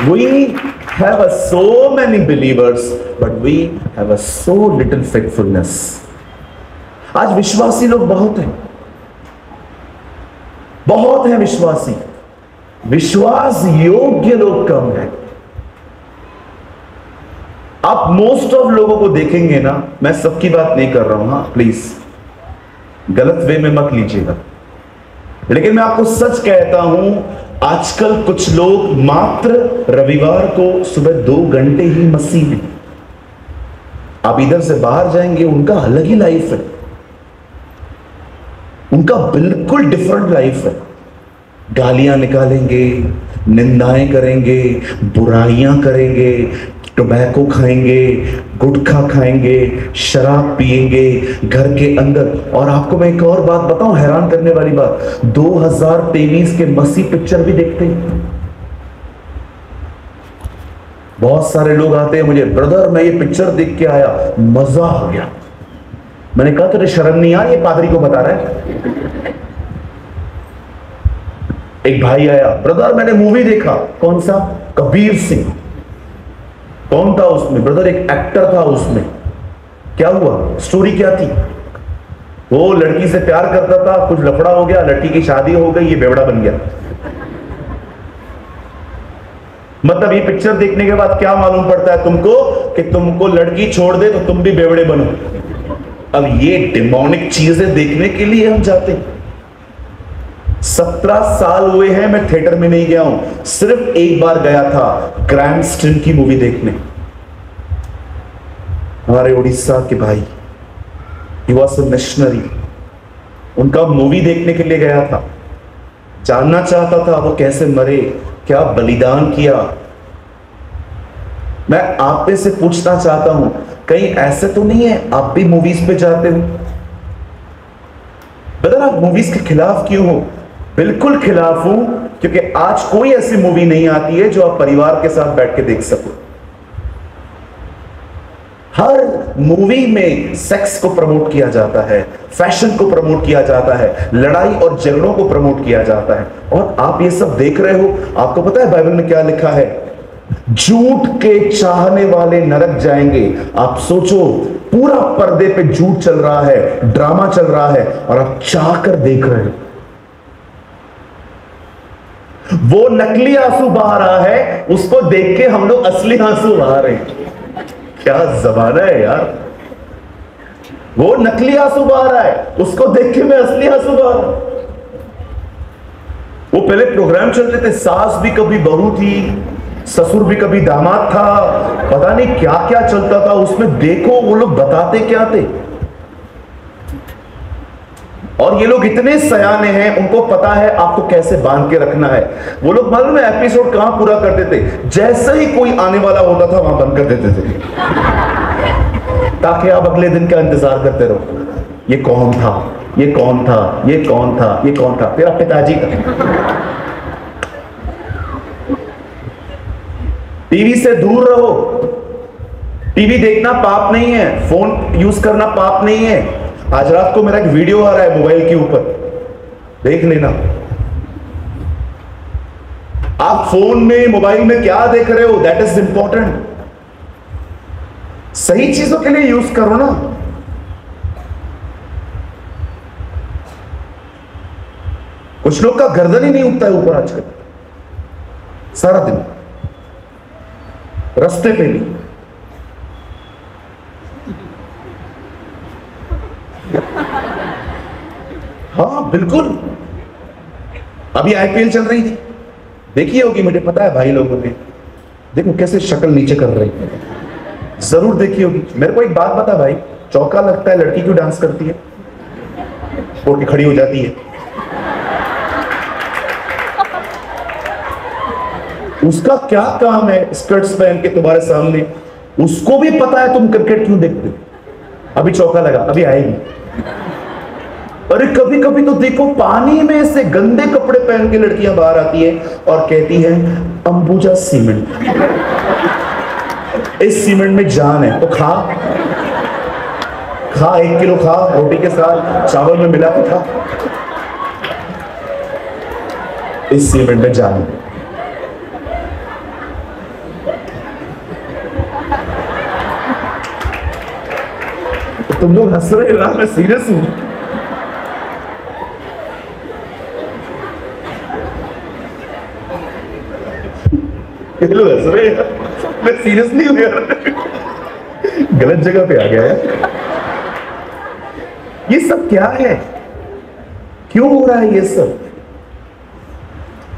We have so many believers, but we have a so little faithfulness. आज विश्वासी लोग बहुत हैं, बहुत हैं विश्वासी, विश्वास योग्य लोग कम हैं। आप मोस्ट ऑफ लोगों को देखेंगे ना, मैं सबकी बात नहीं कर रहा हूं, हाँ प्लीज गलत वे में मत लीजिएगा, लेकिन मैं आपको सच कहता हूं, आजकल कुछ लोग मात्र रविवार को सुबह 2 घंटे ही मसीह में, आप इधर से बाहर जाएंगे उनका अलग ही लाइफ है, उनका बिल्कुल डिफरेंट लाइफ है। गालियां निकालेंगे, निंदाएं करेंगे, बुराइयां करेंगे, टोबैको खाएंगे, गुटखा खाएंगे, शराब पिएंगे घर के अंदर। और आपको मैं एक और बात बताऊं, हैरान करने वाली बात, 2023 के मसीह पिक्चर भी देखते हैं। बहुत सारे लोग आते हैं मुझे, ब्रदर मैं ये पिक्चर देख के आया, मजा आ गया। मैंने कहा तुझे शर्म नहीं आ रही, ये पादरी को बता रहा है। एक भाई आया, ब्रदर मैंने मूवी देखा। कौन सा? कबीर सिंह। कौन था उसमें? ब्रदर एक एक्टर था उसमें। क्या हुआ? स्टोरी क्या थी? वो लड़की से प्यार करता था, कुछ लफड़ा हो गया, लड़की की शादी हो गई, ये बेवड़ा बन गया। मतलब ये पिक्चर देखने के बाद क्या मालूम पड़ता है तुमको कि तुमको लड़की छोड़ दे तो तुम भी बेवड़े बनो। अब ये डिमोनिक चीजें देखने के लिए हम जाते हैं। 17 साल हुए हैं मैं थिएटर में नहीं गया हूं, सिर्फ एक बार गया था ग्रैंडस्टन की मूवी देखने। हमारे उड़ीसा के भाई, ही वॉज अ मिशनरी, उनका मूवी देखने के लिए गया था। जानना चाहता था वो कैसे मरे, क्या बलिदान किया। मैं आप में से पूछना चाहता हूं, कहीं ऐसे तो नहीं है आप भी मूवीज पे जाते हो? बता आप मूवीज के खिलाफ क्यों हो? बिल्कुल खिलाफ हूं, क्योंकि आज कोई ऐसी मूवी नहीं आती है जो आप परिवार के साथ बैठ के देख सको। हर मूवी में सेक्स को प्रमोट किया जाता है, फैशन को प्रमोट किया जाता है, लड़ाई और झगड़ों को प्रमोट किया जाता है, और आप ये सब देख रहे हो। आपको पता है बाइबल में क्या लिखा है? झूठ के चाहने वाले नरक जाएंगे। आप सोचो, पूरा पर्दे पे झूठ चल रहा है, ड्रामा चल रहा है, और आप चाह कर देख रहे हो। वो नकली आंसू बहा रहा है, उसको देख के हम लोग असली आंसू बहा रहे हैं। क्या जमाना है यार। वो नकली आंसू बहा रहा है, उसको देख के मैं असली आंसू बहा रहा हूं। वो पहले प्रोग्राम चलते थे, सास भी कभी बहू थी, ससुर भी कभी दामाद था, पता नहीं क्या क्या चलता था उसमें। देखो वो लोग बताते क्या थे। और ये लोग इतने सयाने हैं, उनको पता है आपको कैसे बांध के रखना है। वो लोग मालूम है एपिसोड कहां पूरा करते थे? जैसे ही कोई आने वाला होता था वहां बंद कर देते थे, ताकि आप अगले दिन का इंतजार करते रहो। ये कौन था, ये कौन था, ये कौन था, ये कौन था? तेरा पिताजी था। टीवी से दूर रहो। टीवी देखना पाप नहीं है, फोन यूज करना पाप नहीं है। आज रात को मेरा एक वीडियो आ रहा है मोबाइल के ऊपर, देख लेना। आप फोन में, मोबाइल में क्या देख रहे हो, दैट इज इंपॉर्टेंट। सही चीजों के लिए यूज करो ना। कुछ लोग का गर्दन ही नहीं उठता है ऊपर आजकल, सारा दिन। रास्ते पे भी। हाँ बिल्कुल, अभी आईपीएल चल रही थी, देखी होगी, मुझे पता है भाई लोगों ने, देखो कैसे शक्ल नीचे कर रही है, जरूर देखी होगी। मेरे को एक बात बता भाई, चौका लगता है लड़की क्यों डांस करती है, उठ के खड़ी हो जाती है? उसका क्या काम है स्कर्ट्स पहन के तुम्हारे सामने? उसको भी पता है तुम क्रिकेट क्यों देखते हो। अभी चौका लगा, अभी आएगी। अरे कभी कभी तो देखो पानी में से गंदे कपड़े पहन के लड़कियां बाहर आती है और कहती है अंबुजा सीमेंट, इस सीमेंट में जान है, तो खा 1 किलो खा, रोटी के साथ चावल में मिला के खा, इस सीमेंट में जान है। तुम लोग हंस रहे हो, मैं सीरियस हूं। लोग हंस रहे हैं, मैं सीरियस नहीं हूं यार, गलत जगह पे आ गया है। ये सब क्या है, क्यों हो रहा है ये सब?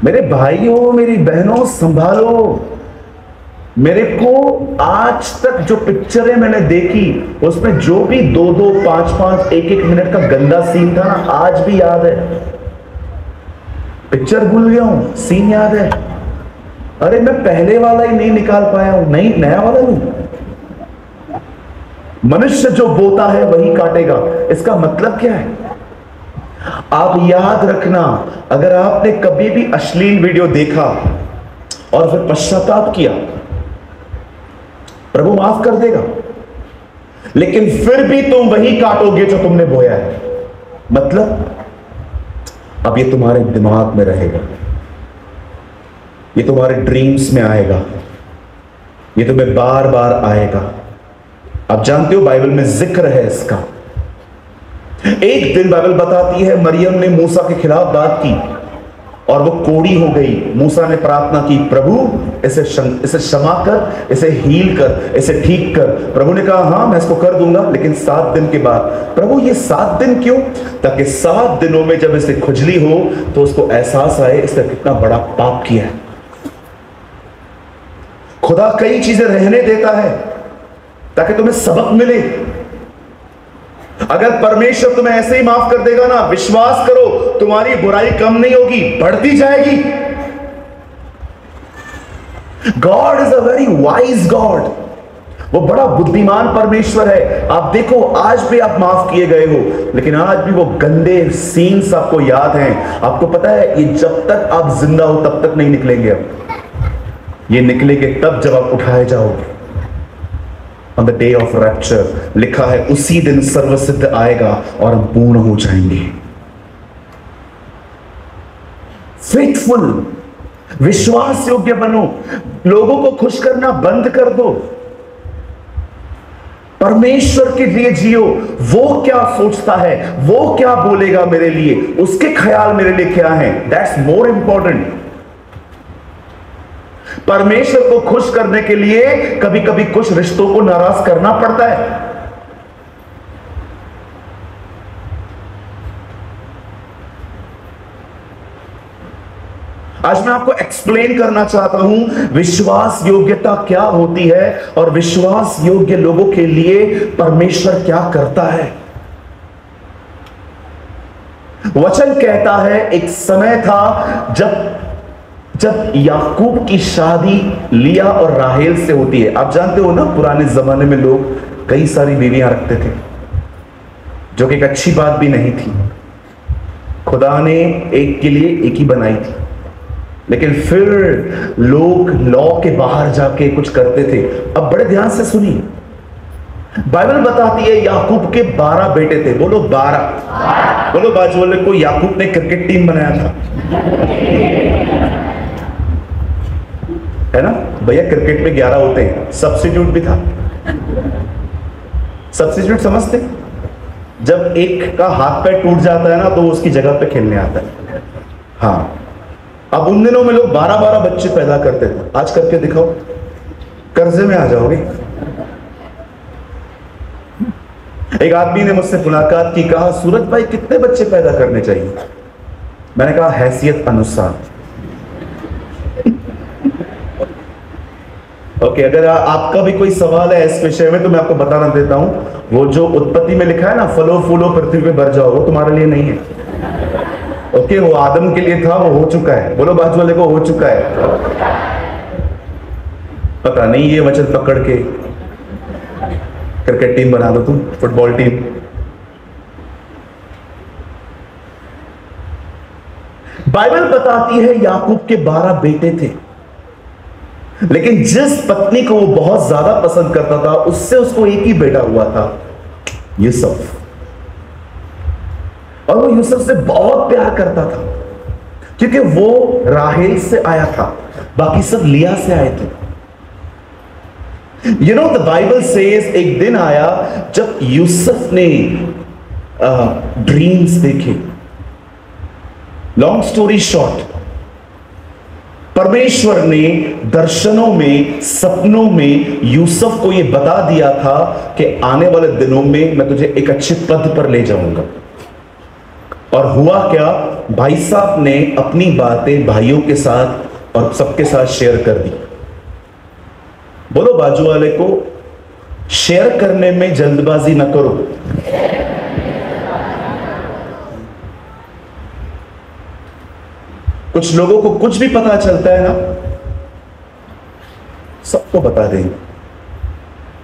मेरे भाइयों मेरी बहनों संभालो। मेरे को आज तक जो पिक्चरें मैंने देखी उसमें जो भी 2-2, 5-5, 1-1 मिनट का गंदा सीन था ना, आज भी याद है। पिक्चर भूल गया हूं, सीन याद है। अरे मैं पहले वाला ही नहीं निकाल पाया हूं, नहीं नया वाला नहीं। मनुष्य जो बोता है वही काटेगा, इसका मतलब क्या है? आप याद रखना, अगर आपने कभी भी अश्लील वीडियो देखा और फिर पश्चाताप किया, प्रभु माफ कर देगा, लेकिन फिर भी तुम वही काटोगे जो तुमने बोया है। मतलब अब ये तुम्हारे दिमाग में रहेगा, ये तुम्हारे ड्रीम्स में आएगा, ये तुम्हें बार बार आएगा। आप जानते हो बाइबल में जिक्र है इसका। एक दिन बाइबल बताती है मरियम ने मूसा के खिलाफ बात की और वो कोड़ी हो गई। मूसा ने प्रार्थना की, प्रभु इसे क्षमा कर, इसे हील कर, इसे ठीक कर। प्रभु ने कहा हाँ मैं इसको कर दूंगा, लेकिन 7 दिन के बाद। प्रभु ये 7 दिन क्यों? ताकि 7 दिनों में जब इसे खुजली हो तो उसको एहसास आए इसने कितना बड़ा पाप किया है। खुदा कई चीजें रहने देता है ताकि तुम्हें सबक मिले। अगर परमेश्वर तुम्हें ऐसे ही माफ कर देगा ना, विश्वास करो तुम्हारी बुराई कम नहीं होगी, बढ़ती जाएगी। God is a very wise God, वो बड़ा बुद्धिमान परमेश्वर है। आप देखो आज भी आप माफ किए गए हो, लेकिन आज भी वो गंदे सीन्स आपको याद हैं। आपको पता है ये जब तक आप जिंदा हो तब तक नहीं निकलेंगे। अब ये निकलेंगे तब जब आप उठाए जाओगे। On the day of rapture लिखा है उसी दिन सर्वसिद्ध आएगा और हम पूर्ण हो जाएंगे। फेथफुल, विश्वास योग्य बनो, लोगों को खुश करना बंद कर दो, परमेश्वर के लिए जियो। वो क्या सोचता है, वो क्या बोलेगा मेरे लिए, उसके ख्याल मेरे लिए क्या है, दैट्स मोर इंपॉर्टेंट। परमेश्वर को खुश करने के लिए कभी कभी कुछ रिश्तों को नाराज करना पड़ता है। आज मैं आपको एक्सप्लेन करना चाहता हूं विश्वास योग्यता क्या होती है और विश्वास योग्य लोगों के लिए परमेश्वर क्या करता है। वचन कहता है एक समय था जब याकूब की शादी लिया और राहेल से होती है। आप जानते हो ना पुराने जमाने में लोग कई सारी बीवियां रखते थे, जो कि एक अच्छी बात भी नहीं थी। खुदा ने एक के लिए एक ही बनाई थी, लेकिन फिर लोग लॉ के बाहर जाके कुछ करते थे। अब बड़े ध्यान से सुनिए, बाइबल बताती है याकूब के 12 बेटे थे। बोलो 12। बोलो बाजू वाले को, याकूब ने क्रिकेट टीम बनाया था, है ना भैया। क्रिकेट में 11 होते हैं, सब्स्टिट्यूट भी था। सब्स्टिट्यूट समझते? जब एक का हाथ पैर टूट जाता है ना तो वो उसकी जगह पे खेलने आता है। हाँ, अब उन दिनों में लोग 12-12 बच्चे पैदा करते थे। आज करके दिखाओ, कर्जे में आ जाओगे। एक आदमी ने मुझसे मुलाकात की, कहा सूरज भाई कितने बच्चे पैदा करने चाहिए? मैंने कहा हैसियत अनुसार। ओके, अगर आपका भी कोई सवाल है इस विषय में तो मैं आपको बताना देता हूं, वो जो उत्पत्ति में लिखा है ना, फलो फूलो पृथ्वी पे भर जाओ, वो तुम्हारे लिए नहीं है। ओके, वो आदम के लिए था, वो हो चुका है। बोलो बाजू वाले को, हो चुका है। पता नहीं ये वचन पकड़ के क्रिकेट टीम बना दो तुम, फुटबॉल टीम। बाइबल बताती है याकूब के 12 बेटे थे, लेकिन जिस पत्नी को वो बहुत ज्यादा पसंद करता था, उससे उसको एक ही बेटा हुआ था, यूसुफ। और वो यूसुफ से बहुत प्यार करता था, क्योंकि वो राहेल से आया था, बाकी सब लिया से आए थे। You know the Bible says एक दिन आया जब यूसुफ ने ड्रीम्स देखे। लॉन्ग स्टोरी शॉर्ट, परमेश्वर ने दर्शनों में, सपनों में यूसुफ को यह बता दिया था कि आने वाले दिनों में मैं तुझे एक अच्छे पद पर ले जाऊंगा। और हुआ क्या, भाई साहब ने अपनी बातें भाइयों के साथ और सबके साथ शेयर कर दी। बोलो बाजू वाले को, शेयर करने में जल्दबाजी ना करो। कुछ लोगों को कुछ भी पता चलता है ना, सबको बता देंगे।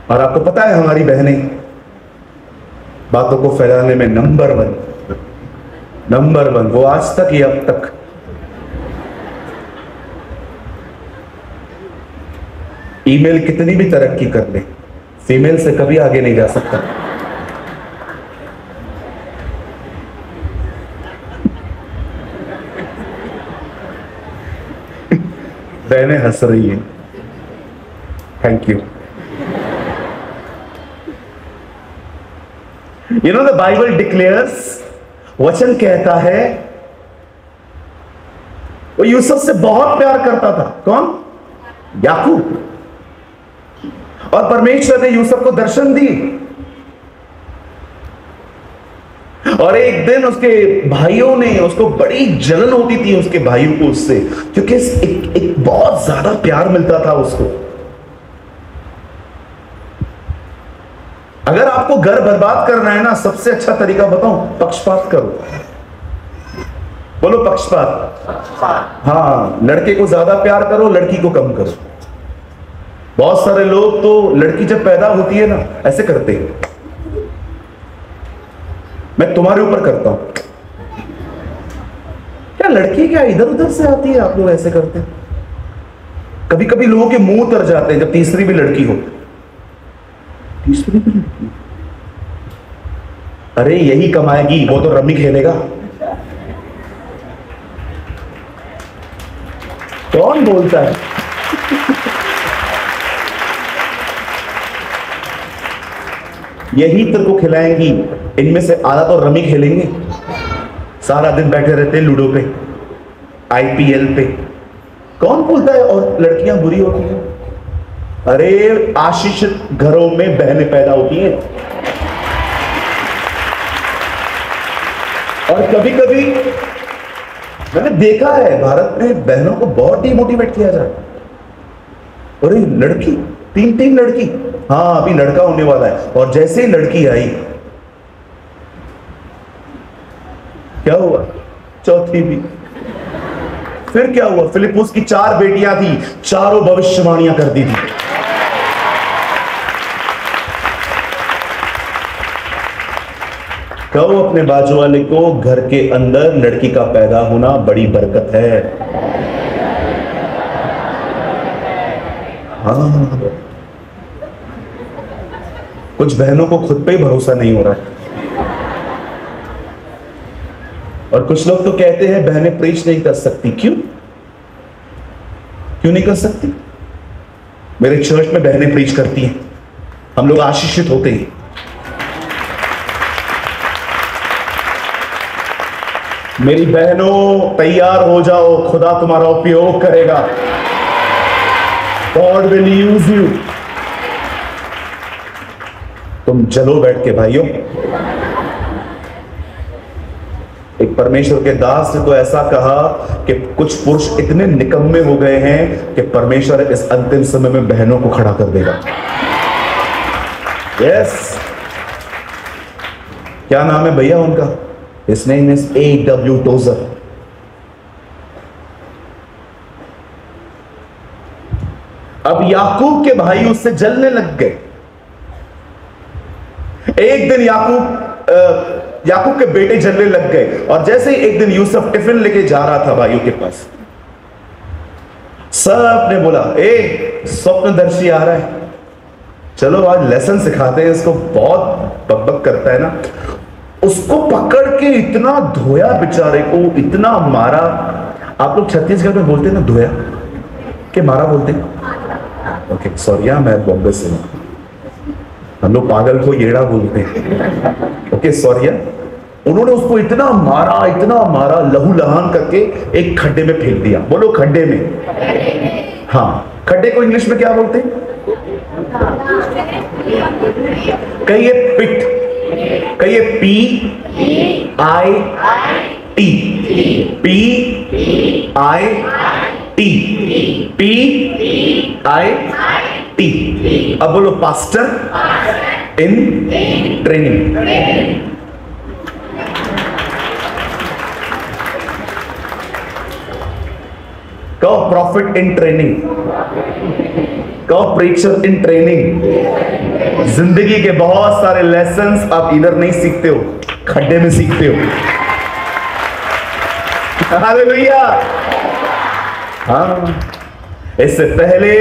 और आपको पता है हमारी बहनें बातों को फैलाने में नंबर वन, वो आज तक ही अब तक। ईमेल कितनी भी तरक्की कर ले, फीमेल से कभी आगे नहीं जा सकता। बहनें हंस रही हैं, thank you. You know the Bible declares, वचन कहता है वो यूसुफ से बहुत प्यार करता था। कौन? याकूब। और परमेश्वर ने यूसुफ को दर्शन दी, और एक दिन उसके भाइयों ने, उसको बड़ी जलन होती थी उसके भाइयों को उससे, क्योंकि एक बहुत ज्यादा प्यार मिलता था उसको। अगर आपको घर बर्बाद करना है ना, सबसे अच्छा तरीका बताऊं, पक्षपात करो। बोलो पक्षपात। हाँ, लड़के को ज्यादा प्यार करो, लड़की को कम करो। बहुत सारे लोग तो लड़की जब पैदा होती है ना, ऐसे करते हैं। मैं तुम्हारे ऊपर करता हूं क्या? लड़की क्या इधर उधर से आती है, आप लोग ऐसे करते हैं। कभी कभी लोगों के मुंह उतर जाते हैं जब तीसरी भी लड़की हो। तीसरी भी लड़की? अरे यही कमाएगी, वो तो रम्मी खेलेगा। कौन बोलता है? यही तेरे को खिलाएंगी, इनमें से आधा तो रमी खेलेंगे। सारा दिन बैठे रहते हैं लूडो पे, आईपीएल पे। कौन बोलता है और लड़कियां बुरी होती हैं? अरे आशीषित घरों में बहनें पैदा होती हैं। और कभी कभी मैंने देखा है भारत में बहनों को बहुत डिमोटिवेट किया जाता है। अरे लड़की, तीन लड़की, हाँ अभी लड़का होने वाला है, और जैसे ही लड़की आई, क्या हुआ? चौथी भी। फिर क्या हुआ? फिलिपुस की 4 बेटियां थी, चारों भविष्यवाणियां कर दी थी। कहो अपने बाजू वाले को, घर के अंदर लड़की का पैदा होना बड़ी बरकत है। हाँ, कुछ बहनों को खुद पे ही भरोसा नहीं हो रहा है। और कुछ लोग तो कहते हैं बहनें प्रीच नहीं कर सकती। क्यों नहीं कर सकती? मेरे चर्च में बहनें प्रीच करती हैं, हम लोग आशीषित होते हैं। मेरी बहनों तैयार हो जाओ, खुदा तुम्हारा उपयोग करेगा। God will use you. तुम चलो बैठ के भाइयों। एक परमेश्वर के दास ने तो ऐसा कहा कि कुछ पुरुष इतने निकम्मे हो गए हैं कि परमेश्वर इस अंतिम समय में बहनों को खड़ा कर देगा। यस। क्या नाम है भैया उनका? His name is A.W. Trouser. अब याकूब के भाई उससे जलने लग गए। एक दिन याकूब के बेटे जलने लग गए, और जैसे ही एक दिन यूसुफ टिफिन लेके जा रहा था भाइयों के पास, सब ने बोला ए स्वप्नदर्शी आ रहा है, चलो आज लेसन सिखाते हैं इसको, बहुत बकबक करता है ना। उसको पकड़ के इतना धोया बेचारे को, इतना मारा। आप लोग छत्तीसगढ़ में बोलते हैं ना धोया के मारा बोलते हैं? ओके सॉरी, मैं बॉम्बे से हूं, हम लोग पागल को येड़ा बोलते हैं। Okay sorry. उन्होंने उसको इतना मारा लहू लहान करके एक खड्डे में फेंक दिया। बोलो खड्डे में। हाँ, खड्डे को इंग्लिश में क्या बोलते हैं? कहिए पिट, कहिए PIT, PIT। अब बोलो पास्टर इन ट्रेनिंग। कहो प्रॉफिट इन ट्रेनिंग, कहो प्रीचर इन ट्रेनिंग। जिंदगी के बहुत सारे लेसन्स आप इधर नहीं सीखते हो, खड्डे में सीखते हो। हालेलुया। हाँ, इससे पहले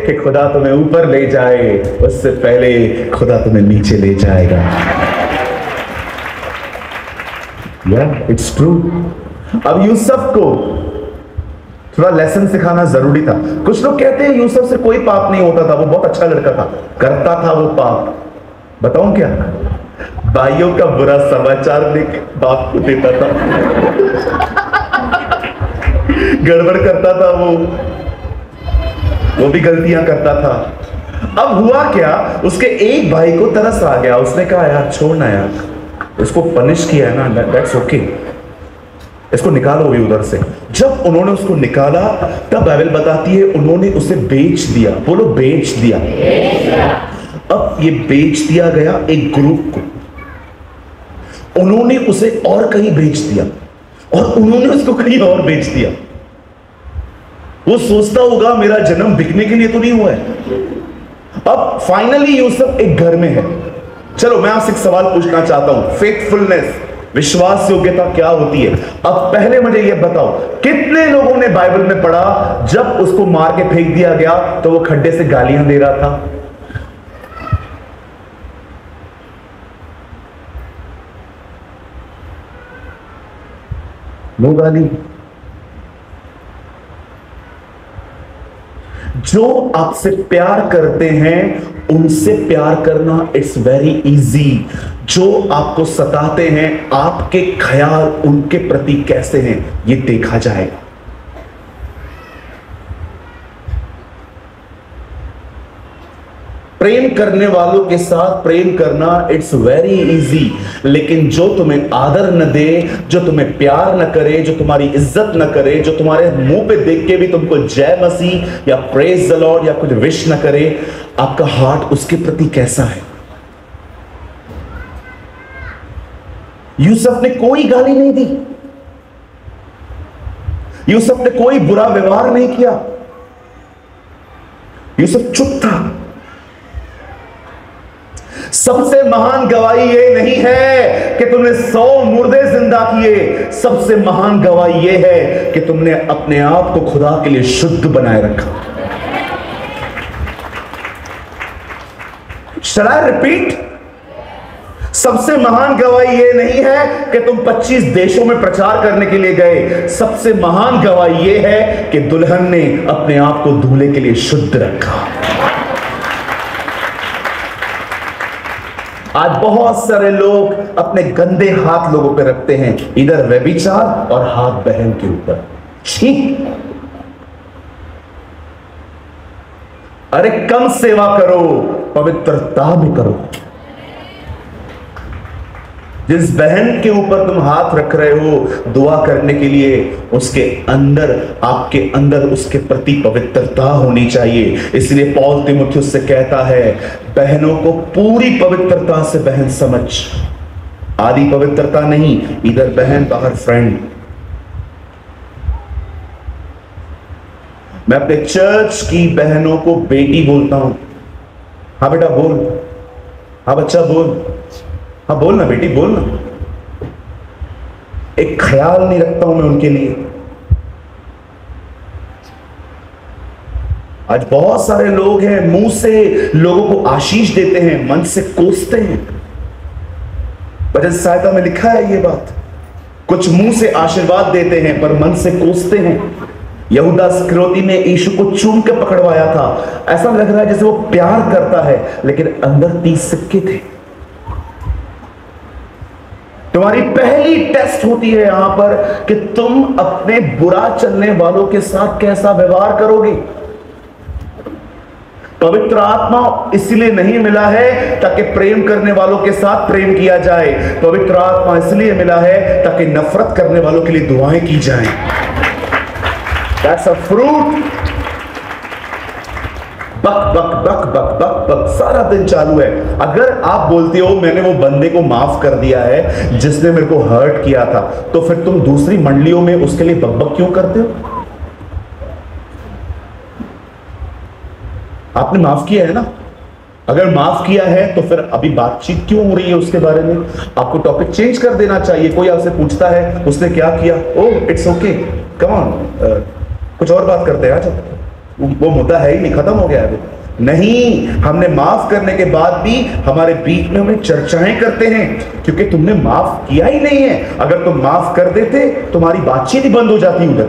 कि खुदा तुम्हें ऊपर ले जाए, उससे पहले खुदा तुम्हें नीचे ले जाएगा। It's true. अब यूसुफ को थोड़ा लेसन सिखाना जरूरी था। कुछ लोग कहते हैं यूसुफ से कोई पाप नहीं होता था, वो बहुत अच्छा लड़का था, करता था वो पाप। बताऊं क्या? भाइयों का बुरा समाचार देके बाप को देता था, गड़बड़ करता था, वो भी गलतियां करता था। अब हुआ क्या, उसके एक भाई को तरस आ गया। उसने कहा यार छोड़ना यार, इसको पनिश किया है ना, दैट्स ओके, इसको निकालो भी उधर से। जब उन्होंने उसको निकाला तब बाइबल बताती है उन्होंने उसे बेच दिया। बोलो बेच दिया। अब ये बेच दिया गया एक ग्रुप को, उन्होंने उसे और कहीं बेच दिया, और उन्होंने उसको कहीं और बेच दिया। वो सोचता होगा मेरा जन्म बिकने के लिए तो नहीं हुआ है। अब फाइनली यूसुफ एक घर में है। चलो मैं आपसे एक सवाल पूछना चाहता हूं, फेथफुलनेस, विश्वास योग्यता क्या होती है? अब पहले मुझे यह बताओ, कितने लोगों ने बाइबल में पढ़ा जब उसको मार के फेंक दिया गया तो वो खड्डे से गालियां दे रहा था? नो गाली। जो आपसे प्यार करते हैं उनसे प्यार करना इट्स वेरी इजी। जो आपको सताते हैं आपके ख्याल उनके प्रति कैसे हैं ये देखा जाएगा। प्रेम करने वालों के साथ प्रेम करना इट्स वेरी इजी, लेकिन जो तुम्हें आदर न दे, जो तुम्हें प्यार न करे, जो तुम्हारी इज्जत न करे, जो तुम्हारे मुंह पे देख के भी तुमको जय मसीह या प्रेज द लॉर्ड या कुछ विश न करे, आपका हार्ट उसके प्रति कैसा है? यूसुफ ने कोई गाली नहीं दी, यूसुफ ने कोई बुरा व्यवहार नहीं किया, यूसुफ चुप था। सबसे महान गवाही ये नहीं है कि तुमने 100 मुर्दे जिंदा किए, सबसे महान गवाही ये है कि तुमने अपने आप को खुदा के लिए शुद्ध बनाए रखा। Shall I repeat? सबसे महान गवाही ये नहीं है कि तुम 25 देशों में प्रचार करने के लिए गए, सबसे महान गवाही ये है कि दुल्हन ने अपने आप को दूल्हे के लिए शुद्ध रखा। आज बहुत सारे लोग अपने गंदे हाथ लोगों पे रखते हैं, इधर व्यभिचार और हाथ बहन के ऊपर। छी! अरे कम सेवा करो, पवित्रता में करो। जिस बहन के ऊपर तुम हाथ रख रहे हो दुआ करने के लिए, उसके अंदर, आपके अंदर उसके प्रति पवित्रता होनी चाहिए। इसलिए पौल तीमुथियुस से कहता है, बहनों को पूरी पवित्रता से बहन समझ, आधी पवित्रता नहीं, इधर बहन बाहर फ्रेंड। मैं अपने चर्च की बहनों को बेटी बोलता हूं। हाँ बेटा बोल, हाँ बच्चा बोल, हाँ बोल ना बेटी बोल ना। एक ख्याल नहीं रखता हूं मैं उनके लिए। आज बहुत सारे लोग हैं, मुंह से लोगों को आशीष देते हैं, मन से कोसते हैं। भजन सहायता में लिखा है ये बात, कुछ मुंह से आशीर्वाद देते हैं पर मन से कोसते हैं। यहूदा इस्करियोती ने यीशु को चूम के पकड़वाया था, ऐसा लग रहा है जैसे वो प्यार करता है, लेकिन अंदर 30 सिक्के थे। तुम्हारी पहली टेस्ट होती है यहां पर कि तुम अपने बुरा चलने वालों के साथ कैसा व्यवहार करोगे। पवित्र आत्मा इसलिए नहीं मिला है ताकि प्रेम करने वालों के साथ प्रेम किया जाए, पवित्र आत्मा इसलिए मिला है ताकि नफरत करने वालों के लिए दुआएं की जाएं। That's a fruit। बक बक बक बक बक बक सारा दिन चालू है। अगर आप बोलते हो मैंने वो बंदे को माफ कर दिया है जिसने मेरे को हर्ट किया था, तो फिर तुम दूसरी मंडलियों में उसके लिए बक बक क्यों करते हो? आपने माफ किया है ना? अगर माफ किया है तो फिर अभी बातचीत क्यों हो रही है उसके बारे में? आपको टॉपिक चेंज कर देना चाहिए। कोई आपसे पूछता है उसने क्या किया, oh it's okay, come on, कुछ और बात करते हैं। आज वो मुद्दा है ही नहीं, खत्म हो गया है वो। नहीं, हमने माफ करने के बाद भी हमारे बीच में हमें चर्चाएं करते हैं, क्योंकि तुमने माफ किया ही नहीं है। अगर तुम माफ कर देते तुम्हारी बातचीत ही बंद हो जाती उधर।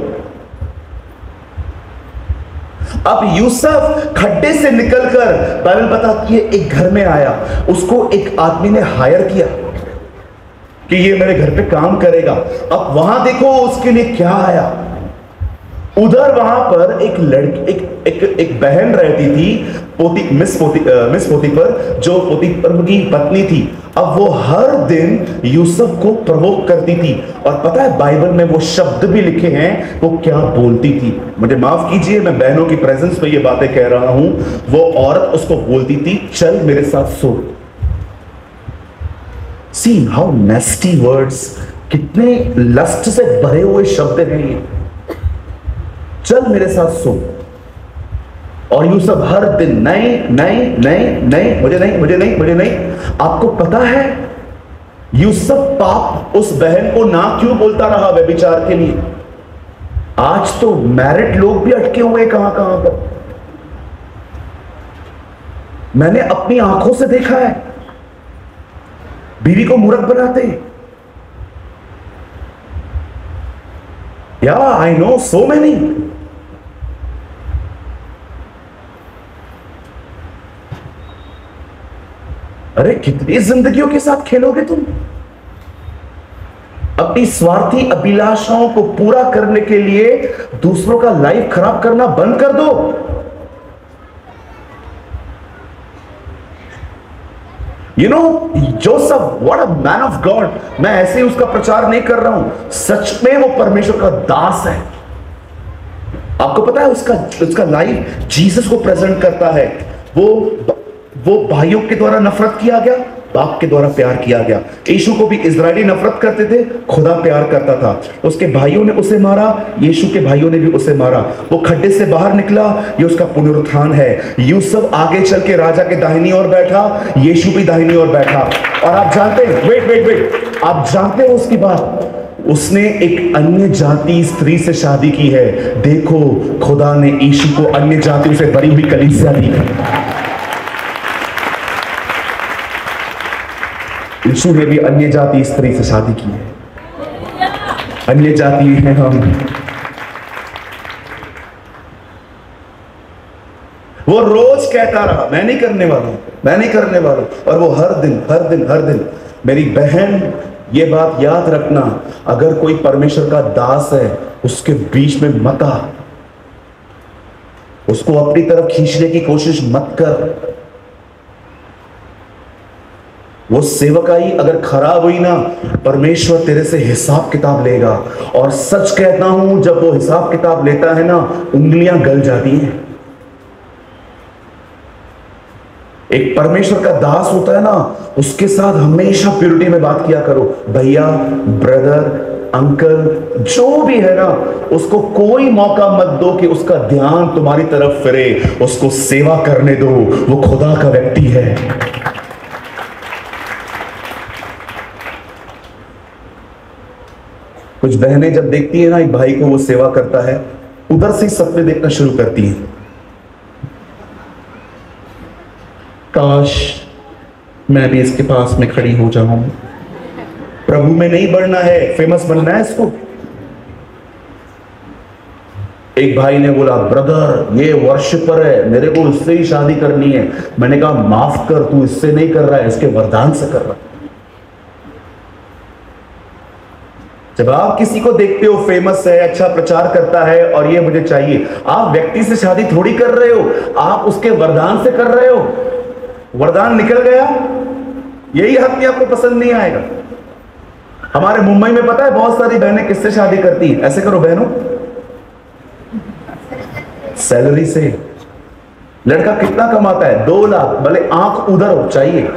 अब यूसुफ खड्डे से निकलकर, बाइबल बताती है, एक घर में आया। उसको एक आदमी ने हायर किया कि ये मेरे घर पे काम करेगा। अब वहां देखो उसके लिए क्या आया। उधर वहां पर एक लड़की, एक बहन रहती थी, मिस पोतीफर, जो पोतीफर की पत्नी थी। अब वो हर दिन यूसुफ को प्रवोक करती थी, और पता है बाइबल में वो शब्द भी लिखे हैं वो क्या बोलती थी। मुझे माफ कीजिए, मैं बहनों की प्रेजेंस में ये बातें कह रहा हूं। वो औरत उसको बोलती थी, चल मेरे साथ सो। सी हाउ नेस्टी वर्ड्स, कितने लस्ट से भरे हुए शब्द हैं ये। चल मेरे साथ सो। और यूसुफ हर दिन नहीं नहीं नहीं नहीं, मुझे नहीं मुझे नहीं मुझे नहीं। आपको पता है यूसुफ पाप उस बहन को ना क्यों बोलता रहा व्यभिचार के लिए? आज तो मैरिड लोग भी अटके हुए कहां कहां पर। मैंने अपनी आंखों से देखा है, बीवी को मूर्ख बनाते हैं। या आई नो सो मेनी। अरे कितनी जिंदगियों के साथ खेलोगे तुम? अपनी स्वार्थी अभिलाषाओं को पूरा करने के लिए दूसरों का लाइफ खराब करना बंद कर दो। You know Joseph, what a man of God. मैं ऐसे ही उसका प्रचार नहीं कर रहा हूं, सच में वो परमेश्वर का दास है। आपको पता है उसका लाइफ जीसस को प्रेजेंट करता है। वो भाइयों के द्वारा नफरत किया गया, बाप के द्वारा प्यार किया गया। यीशु को भी इजरायली नफरत करते थे, खुदा प्यार करता था। उसके भाइयों ने उसे मारा, यीशु के भाइयों ने भी उसे मारा। वो खड्डे से बाहर निकला, ये उसका पुनरुत्थान है। यूसुफ आगे चल के राजा के दाहिनी ओर बैठा, यीशु भी दाहिनी ओर बैठा। और आप जानते हैं, वेट, आप जानते हो उसकी बात, उसने एक अन्य जाति स्त्री से शादी की है। देखो खुदा ने यीशु को अन्य जातियों से भरी हुई कलीसिया दी है। यीशु ने भी अन्य जाति स्त्री से शादी की है। अन्य जाति हैं हम। वो रोज कहता रहा मैं नहीं करने वाला, मैं नहीं करने वाला। और वो हर दिन। मेरी बहन ये बात याद रखना, अगर कोई परमेश्वर का दास है उसके बीच में मत आ। उसको अपनी तरफ खींचने की कोशिश मत कर। वो सेवकाई अगर खराब हुई ना, परमेश्वर तेरे से हिसाब किताब लेगा। और सच कहता हूं, जब वो हिसाब किताब लेता है ना, उंगलियां गल जाती हैं। एक परमेश्वर का दास होता है ना, उसके साथ हमेशा प्योरिटी में बात किया करो। भैया, ब्रदर, अंकल, जो भी है ना, उसको कोई मौका मत दो कि उसका ध्यान तुम्हारी तरफ फिरे। उसको सेवा करने दो, वो खुदा का व्यक्ति है। कुछ बहनें जब देखती है ना एक भाई को वो सेवा करता है, उधर से सपने देखना शुरू करती हैं। काश मैं भी इसके पास में खड़ी हो जाऊं। प्रभु में नहीं बढ़ना है, फेमस बनना है इसको। एक भाई ने बोला, ब्रदर ये वर्शिपर है, मेरे को इससे ही शादी करनी है। मैंने कहा माफ कर, तू इससे नहीं कर रहा है, इसके वरदान से कर रहा है। जब आप किसी को देखते हो फेमस है, अच्छा प्रचार करता है और ये मुझे चाहिए, आप व्यक्ति से शादी थोड़ी कर रहे हो, आप उसके वरदान से कर रहे हो। वरदान निकल गया, यही हक आपको पसंद नहीं आएगा। हमारे मुंबई में पता है बहुत सारी बहनें किससे शादी करती हैं? ऐसे करो बहनों, सैलरी से। लड़का कितना कमाता है? 2 लाख, भले आंख उधर हो चाहिए।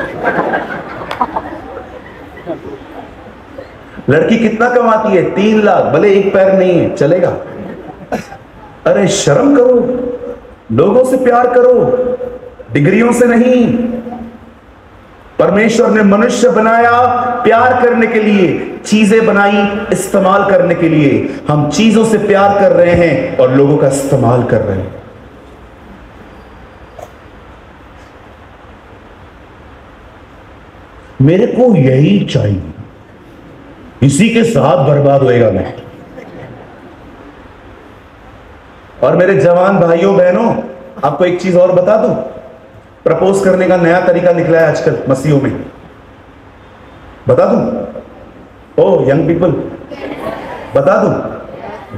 लड़की कितना कमाती है? 3 लाख, भले एक पैर नहीं है, चलेगा। अरे शर्म करो, लोगों से प्यार करो, डिग्रियों से नहीं। परमेश्वर ने मनुष्य बनाया प्यार करने के लिए, चीजें बनाई इस्तेमाल करने के लिए। हम चीजों से प्यार कर रहे हैं और लोगों का इस्तेमाल कर रहे हैं। मेरे को यही चाहिए, इसी के साथ बर्बाद होएगा मैं। और मेरे जवान भाइयों बहनों, आपको एक चीज और बता दूं, प्रपोज करने का नया तरीका निकला है आजकल मसीहों में। बता दूं? ओ यंग पीपल, बता दूं?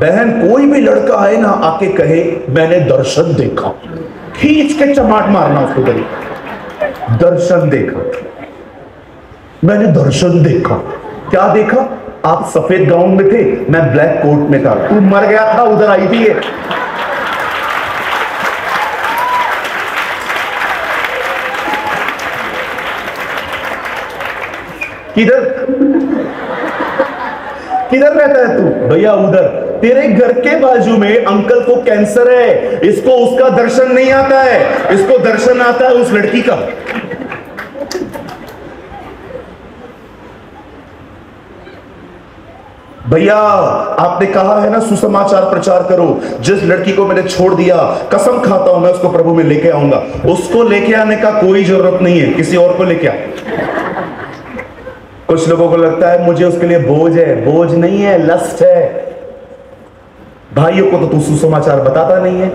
बहन, कोई भी लड़का आए ना, आके कहे मैंने दर्शन देखा, खींच के चमाट मारना उसको। करी दर्शन देखा, मैंने दर्शन देखा। क्या देखा? आप सफेद गाउन में थे, मैं ब्लैक कोट में था। तू मर गया था, उधर आई थी ये। किधर किधर रहता है तू? भैया उधर, तेरे घर के बाजू में अंकल को कैंसर है, इसको उसका दर्शन नहीं आता है, इसको दर्शन आता है उस लड़की का। भैया आपने कहा है ना सुसमाचार प्रचार करो। जिस लड़की को मैंने छोड़ दिया, कसम खाता हूं मैं उसको प्रभु में लेके आऊंगा। उसको लेके आने का कोई जरूरत नहीं है, किसी और को लेके आ। कुछ लोगों को लगता है मुझे उसके लिए बोझ है। बोझ नहीं है, लस्ट है। भाइयों को तो तू सुसमाचार बताता नहीं है।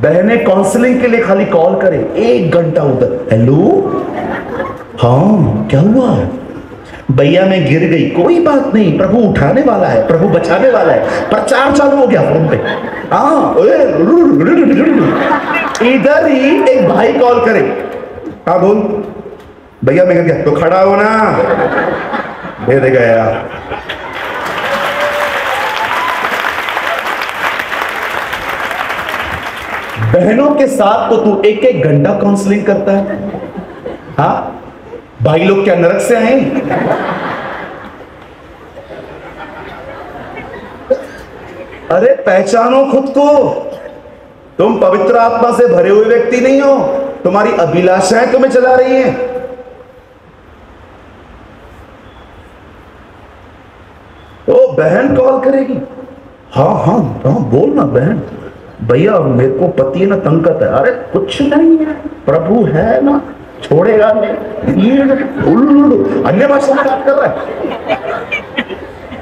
बहनें काउंसलिंग के लिए खाली कॉल करे, 1 घंटा उधर, हेलो हाँ क्या हुआ भैया, मैं गिर गई, कोई बात नहीं, प्रभु उठाने वाला है, प्रभु बचाने वाला है। प्रचार चालू हो गया फोन पे। हाँ, इधर ही एक भाई कॉल करे, हाँ बोल भैया मैं गिर गया, तो खड़ा हो ना, दे देगा यार। बहनों के साथ तो तू 1-1 घंटा काउंसलिंग करता है। हाँ, भाई लोग क्या नरक से आए? अरे पहचानो खुद को, तुम पवित्र आत्मा से भरे हुए व्यक्ति नहीं हो, तुम्हारी अभिलाषाएं तुम्हें चला रही हैं। ओ बहन कॉल करेगी, हाँ हाँ हाँ बोल ना बहन, भैया मेरे को पति है ना तंग करता है। अरे कुछ नहीं है, प्रभु है ना, छोड़ेगा नहीं। अन्य भाषा में बात कर रहा है।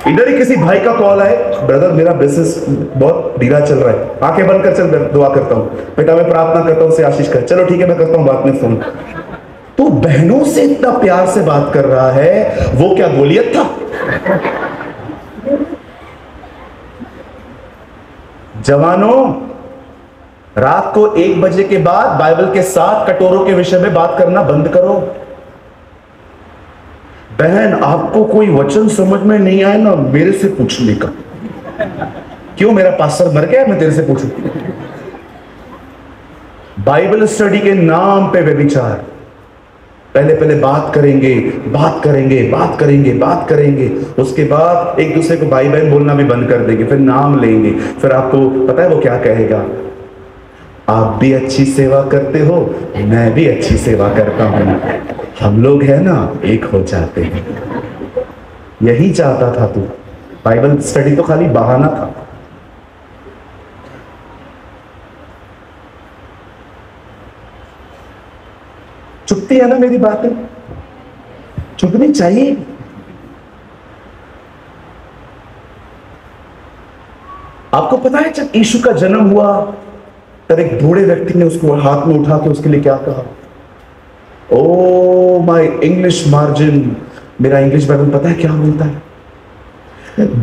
इधर ही किसी भाई का कॉल आए, ब्रदर मेरा बिजनेस बहुत ढीला चल रहा है, आंखें बंद कर, चल दुआ करता हूँ, बेटा मैं प्रार्थना करता हूँ, से आशीष कर। चलो ठीक है मैं करता हूँ बात में फोन। तो बहनों से इतना प्यार से बात कर रहा है, वो क्या गोलियत था? जवानों रात को 1 बजे के बाद बाइबल के 7 कटोरों के विषय में बात करना बंद करो। बहन, आपको कोई वचन समझ में नहीं आए ना, मेरे से पूछने का। क्यों, मेरा पास्टर मर गया, मैं तेरे से पूछूं? बाइबल स्टडी के नाम पे व्यभिचार। पहले पहले बात करेंगे, बात करेंगे, बात करेंगे, बात करेंगे, उसके बाद एक दूसरे को भाई बहन बोलना भी बंद कर देंगे, फिर नाम लेंगे। फिर आपको पता है वो क्या कहेगा? आप भी अच्छी सेवा करते हो, मैं भी अच्छी सेवा करता हूं, हम लोग है ना एक हो जाते हैं। यही चाहता था तू। बाइबल स्टडी तो खाली बहाना था। चुपती है ना मेरी बातें? चुपनी चाहिए। आपको पता है जब यीशु का जन्म हुआ तब एक बूढ़े व्यक्ति ने उसको हाथ में उठा के उसके लिए क्या कहा? ओ माय इंग्लिश मार्जिन, मेरा इंग्लिश बाइबल पता है क्या बोलता है?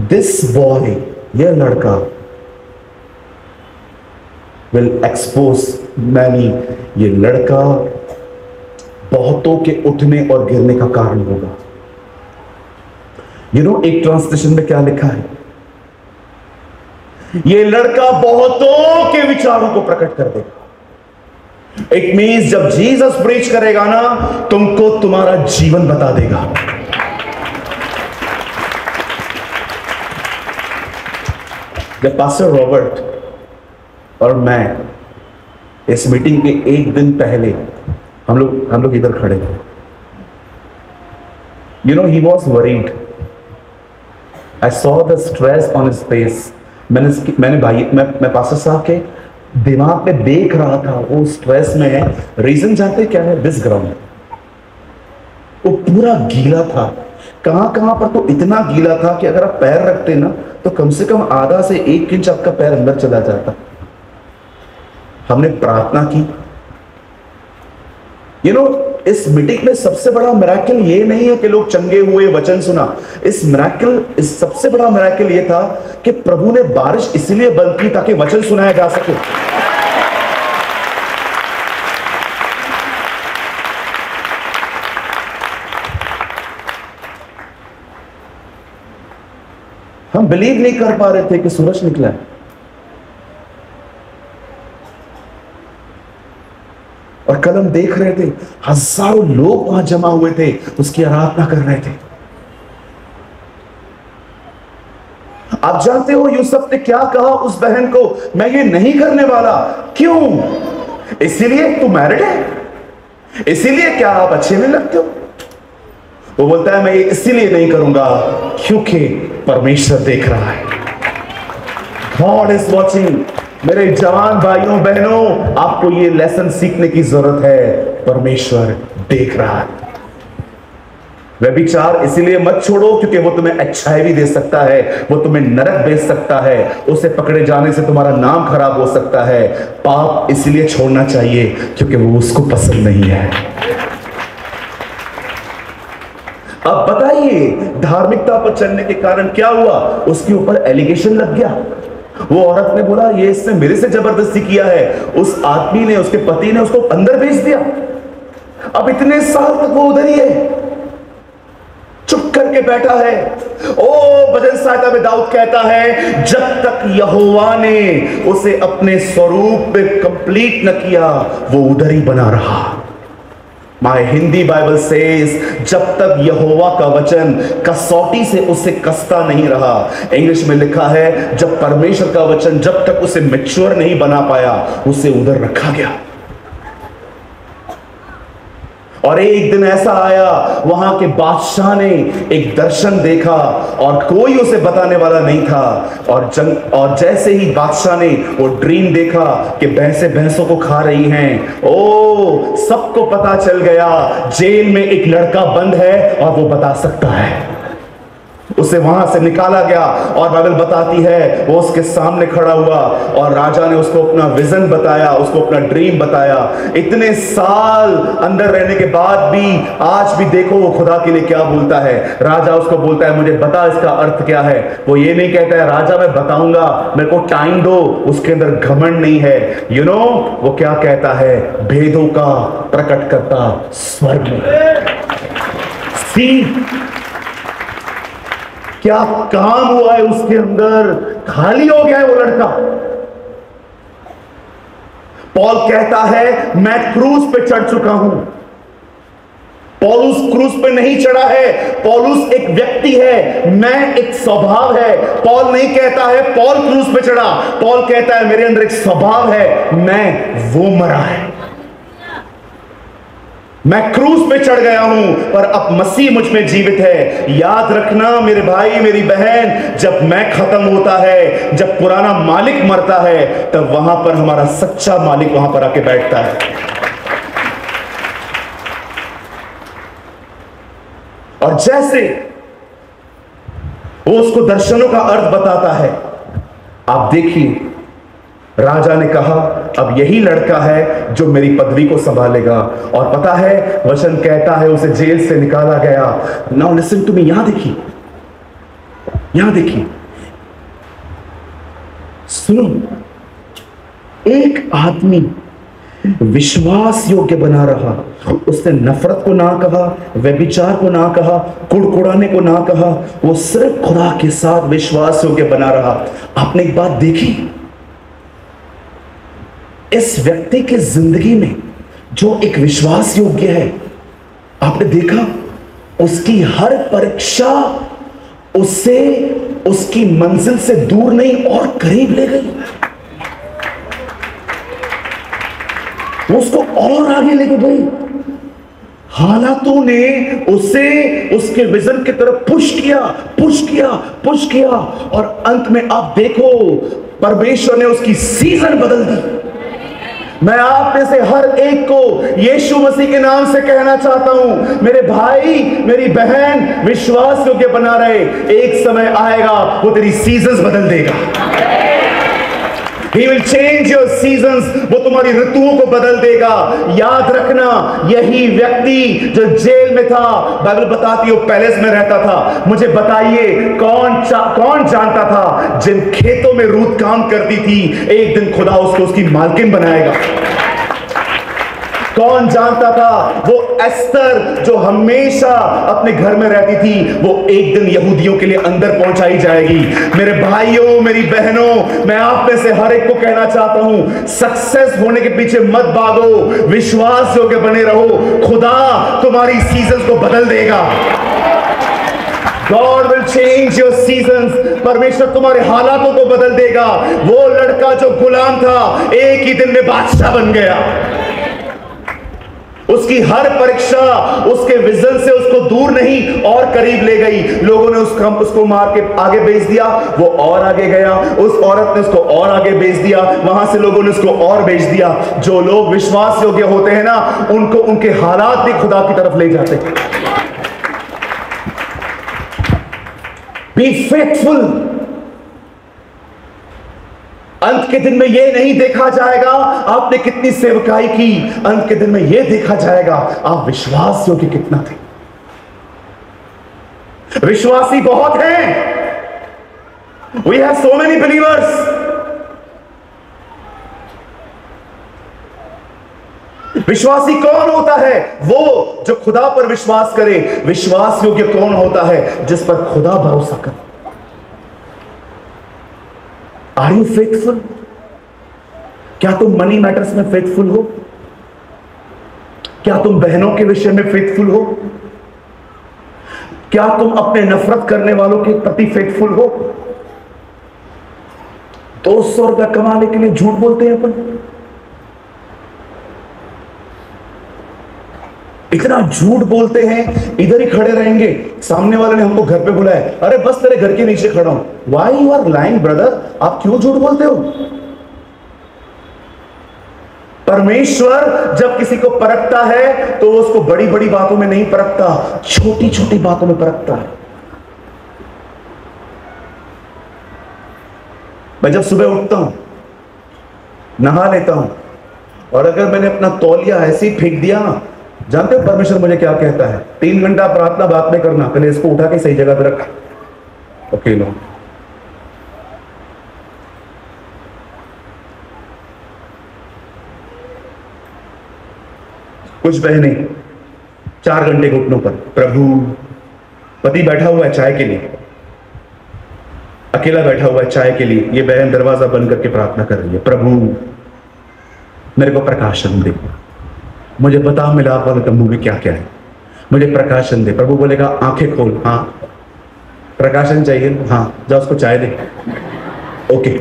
दिस बॉय, यह लड़का, विल एक्सपोज मैनी, ये लड़का बहुतों के उठने और गिरने का कारण होगा। यू नो, एक ट्रांसलेशन में क्या लिखा है? ये लड़का बहुतों के विचारों को प्रकट कर देगा। इट मींस जब जीसस प्रीच करेगा ना, तुमको तुम्हारा जीवन बता देगा। जब पास्टर रॉबर्ट और मैं इस मीटिंग के एक दिन पहले हम लोग इधर खड़े थे। You no, he was worried. I saw the stress on his face. मैं पास्टर साहब के दिमाग में देख रहा था, वो स्ट्रेस में है। रीजन जानते क्या है? दिस ग्राउंड, वो पूरा गीला था। कहां कहां पर तो इतना गीला था कि अगर आप पैर रखते ना तो कम से कम आधा से 1 इंच आपका पैर अंदर चला जाता। हमने प्रार्थना की। यू नो, इस मीटिंग में सबसे बड़ा मिराकल ये नहीं है कि लोग चंगे हुए, वचन सुना। इस सबसे बड़ा मिराकल ये था कि प्रभु ने बारिश इसलिए बंद की ताकि वचन सुनाया जा सके। हम बिलीव नहीं कर पा रहे थे कि सूरज निकला है। और कल हम देख रहे थे हजारों लोग वहां जमा हुए थे, उसकी आराधना कर रहे थे। आप जानते हो यूसुफ ने क्या कहा उस बहन को? मैं ये नहीं करने वाला। क्यों? इसीलिए तू मैरिड है? इसीलिए क्या आप अच्छे नहीं लगते हो? वो बोलता है मैं ये इसीलिए नहीं करूंगा क्योंकि परमेश्वर देख रहा है। God is watching. मेरे जवान भाइयों बहनों, आपको ये लेसन सीखने की जरूरत है। परमेश्वर देख रहा है। व्यभिचार इसीलिए मत छोड़ो क्योंकि वो तुम्हें अच्छाई भी दे सकता है, वो तुम्हें नरक भेज सकता है, उसे पकड़े जाने से तुम्हारा नाम खराब हो सकता है। पाप इसलिए छोड़ना चाहिए क्योंकि वो उसको पसंद नहीं है। अब बताइए, धार्मिकता पर चलने के कारण क्या हुआ? उसके ऊपर एलिगेशन लग गया। वो औरत ने बोला ये इसने मेरे से जबरदस्ती किया है। उस आदमी ने, उसके पति ने उसको अंदर भेज दिया। अब इतने साल तक वो उधर ही है, चुप करके बैठा है। ओ, भजन संहिता में दाऊद कहता है जब तक यहोवा ने उसे अपने स्वरूप में कंप्लीट न किया वो उधर ही बना रहा। माय हिंदी बाइबल सेज जब तक यहोवा का वचन कसौटी से उसे कसता नहीं रहा। इंग्लिश में लिखा है जब परमेश्वर का वचन जब तक उसे मैच्योर नहीं बना पाया उसे उधर रखा गया। और एक दिन ऐसा आया, वहां के बादशाह ने एक दर्शन देखा और कोई उसे बताने वाला नहीं था। और जैसे ही बादशाह ने वो ड्रीम देखा कि भैंसें भैंसों को खा रही हैं, ओ सबको पता चल गया जेल में एक लड़का बंद है और वो बता सकता है। उसे वहां से निकाला गया और बाइबल बताती है वो उसके सामने खड़ा हुआ और राजा ने उसको अपना विजन बताया, उसको अपना ड्रीम बताया। इतने साल अंदर रहने के बाद भी आज भी देखो वो खुदा के लिए क्या बोलता है। राजा उसको बोलता है मुझे बता इसका अर्थ क्या है। वो ये नहीं कहता है राजा मैं बताऊंगा, मेरे को टाइम दो। उसके अंदर घमंड नहीं है। वो क्या कहता है, भेदों का प्रकट करता स्वर्ग में। क्या काम हुआ है उसके अंदर, खाली हो गया है वो लड़का। पॉल कहता है मैं क्रूस पे चढ़ चुका हूं। पौलुस क्रूस पे नहीं चढ़ा है। पौलुस एक व्यक्ति है, मैं एक स्वभाव है। पॉल नहीं कहता है पॉल क्रूस पे चढ़ा। पॉल कहता है मेरे अंदर एक स्वभाव है, मैं वो मरा है। मैं क्रूस पे चढ़ गया हूं पर अब मसीह मुझ में जीवित है। याद रखना मेरे भाई मेरी बहन, जब मैं खत्म होता है, जब पुराना मालिक मरता है, तब वहां पर हमारा सच्चा मालिक वहां पर आके बैठता है। और जैसे वो उसको दर्शनों का अर्थ बताता है, आप देखिए राजा ने कहा अब यही लड़का है जो मेरी पदवी को संभालेगा। और पता है वचन कहता है उसे जेल से निकाला गया। नाउ लिसन टू मी, यहां देखिए, यहां देखिए, सुनो। एक आदमी विश्वास योग्य बना रहा, उसने नफरत को ना कहा, व्यभिचार को ना कहा, कुड़कुड़ाने को ना कहा, वो सिर्फ खुदा के साथ विश्वास योग्य बना रहा। आपने एक बात देखी, इस व्यक्ति की जिंदगी में जो एक विश्वास योग्य है, आपने देखा उसकी हर परीक्षा उससे उसकी मंजिल से दूर नहीं और करीब ले गई। वो उसको और आगे लेके गई। हालातों ने उसे उसके विजन की तरफ पुश किया, पुश किया, पुश किया, और अंत में आप देखो परमेश्वर ने उसकी सीजन बदल दी। मैं आप में से हर एक को यीशु मसीह के नाम से कहना चाहता हूं, मेरे भाई मेरी बहन विश्वास योग्य बना रहे। एक समय आएगा वो तेरी सीजन्स बदल देगा। He will change your seasons, वो तुम्हारी ऋतुओं को बदल देगा। याद रखना यही व्यक्ति जो जेल में था, बाइबल बताती है वो पैलेस में रहता था। मुझे बताइए कौन जानता था जिन खेतों में रूत काम करती थी एक दिन खुदा उसको उसकी मालकिन बनाएगा। कौन जानता था वो एस्तर जो हमेशा अपने घर में रहती थी, वो एक दिन यहूदियों के लिए अंदर पहुंचाई जाएगी। मेरे भाइयों मेरी बहनों, मैं आप में से हर एक को कहना चाहता हूं, सक्सेस होने के पीछे मत भागो, विश्वास योग्य बने रहो। खुदा तुम्हारी सीजन को बदल देगा। God will change your seasons। परमेश्वर तुम्हारे हालातों को बदल देगा। वो लड़का जो गुलाम था एक ही दिन में बादशाह बन गया। उसकी हर परीक्षा उसके विजन से उसको दूर नहीं और करीब ले गई। लोगों ने उसको मार के आगे भेज दिया, वो और आगे गया। उस औरत ने उसको और आगे भेज दिया, वहां से लोगों ने उसको और भेज दिया। जो लोग विश्वास योग्य होते हैं ना, उनको उनके हालात भी खुदा की तरफ ले जाते हैं। Be faithful. अंत के दिन में यह नहीं देखा जाएगा आपने कितनी सेवकाई की, अंत के दिन में यह देखा जाएगा आप विश्वास योग्य कितना थे। विश्वासी बहुत हैं। We have so many believers. विश्वासी कौन होता है? वो जो खुदा पर विश्वास करे। विश्वास योग्य कौन होता है? जिस पर खुदा भरोसा करे। Are you faithful? क्या तुम मनी मैटर्स में फेथफुल हो? क्या तुम बहनों के विषय में फेथफुल हो? क्या तुम अपने नफरत करने वालों के प्रति फेथफुल हो? 200 रुपया कमाने के लिए झूठ बोलते हैं अपन। इतना झूठ बोलते हैं, इधर ही खड़े रहेंगे। सामने वाले ने हमको घर पे बुलाया, अरे बस तेरे घर के नीचे खड़ा हूं। Why you are lying brother? आप क्यों झूठ बोलते हो? परमेश्वर जब किसी को परखता है तो उसको बड़ी बड़ी बातों में नहीं परखता, छोटी छोटी बातों में परखता है। मैं जब सुबह उठता हूं, नहा लेता हूं, और अगर मैंने अपना तौलिया ऐसे ही फेंक दिया ना, जानते हो परमेश्वर मुझे क्या कहता है? 3 घंटा प्रार्थना बात में करना, पहले इसको उठा के सही जगह पे रख। ओके लो, कुछ बहने 4 घंटे घुटनों पर, प्रभु, पति बैठा हुआ है चाय के लिए, अकेला बैठा हुआ है चाय के लिए, ये बहन दरवाजा बंद करके प्रार्थना कर रही है, प्रभु मेरे को प्रकाशन दे, मुझे बता मिलाप वाले तंबू में क्या क्या है, मुझे प्रकाशन दे। प्रभु बोलेगा आंखें खोल, हाँ प्रकाशन चाहिए, हाँ जा उसको चाय दे। ओके,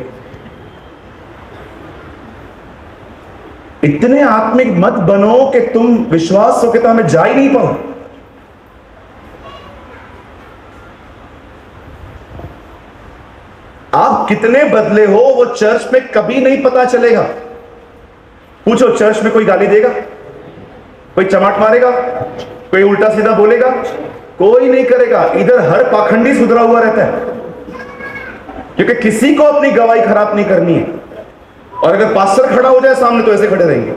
इतने आत्मिक मत बनो कि तुम विश्वास योग्यता में जा ही नहीं पाओ। आप कितने बदले हो वो चर्च में कभी नहीं पता चलेगा। पूछो, चर्च में कोई गाली देगा? कोई चमाट मारेगा? कोई उल्टा सीधा बोलेगा? कोई नहीं करेगा। इधर हर पाखंडी सुधरा हुआ रहता है, क्योंकि किसी को अपनी गवाही खराब नहीं करनी है। और अगर पास्टर खड़ा हो जाए सामने तो ऐसे खड़े रहेंगे।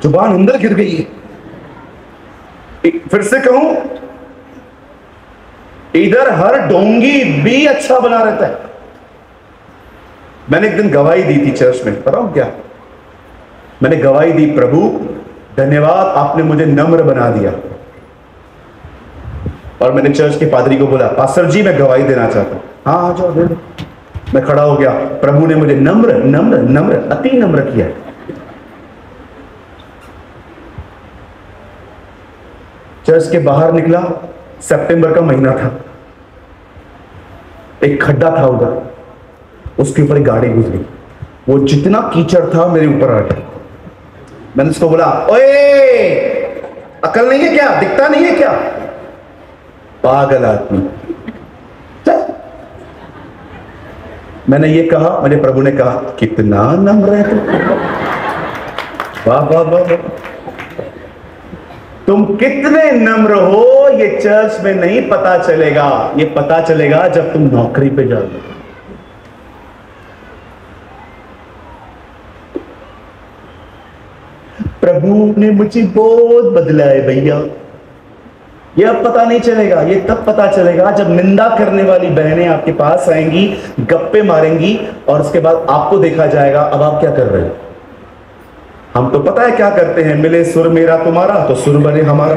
जुबान अंदर गिर गई है। फिर से कहूं, इधर हर डोंगी भी अच्छा बना रहता है। मैंने एक दिन गवाही दी थी चर्च में, बताऊं क्या? मैंने गवाही दी, प्रभु धन्यवाद आपने मुझे नम्र बना दिया। और मैंने चर्च के पादरी को बोला, पास्टर जी मैं गवाही देना चाहता हूं। हाँ आ जाओ, दे दो। मैं खड़ा हो गया, प्रभु ने मुझे नम्र नम्र नम्र अति नम्र किया। चर्च के बाहर निकला, सितंबर का महीना था, एक खड्डा था उधर, उसके ऊपर एक गाड़ी गुजरी, वो जितना कीचड़ था मेरे ऊपर आ गया। मैंने उसको बोला, ओए अकल नहीं है क्या? दिखता नहीं है क्या? पागल आदमी। चल। मैंने ये कहा, मुझे प्रभु ने कहा कितना नम्र है तू। वाह वाह वाह, तुम कितने नम्र हो ये चर्च में नहीं पता चलेगा, ये पता चलेगा जब तुम नौकरी पे जाओगे। प्रभु ने मुझे बहुत बदला है भैया। ये अब पता नहीं चलेगा, ये तब पता चलेगा जब निंदा करने वाली बहनें आपके पास आएंगी, गप्पे मारेंगी, और उसके बाद आपको देखा जाएगा अब आप क्या कर रहे हो। हम तो पता है क्या करते हैं, मिले सुर मेरा तुम्हारा तो सुर बने हमारा।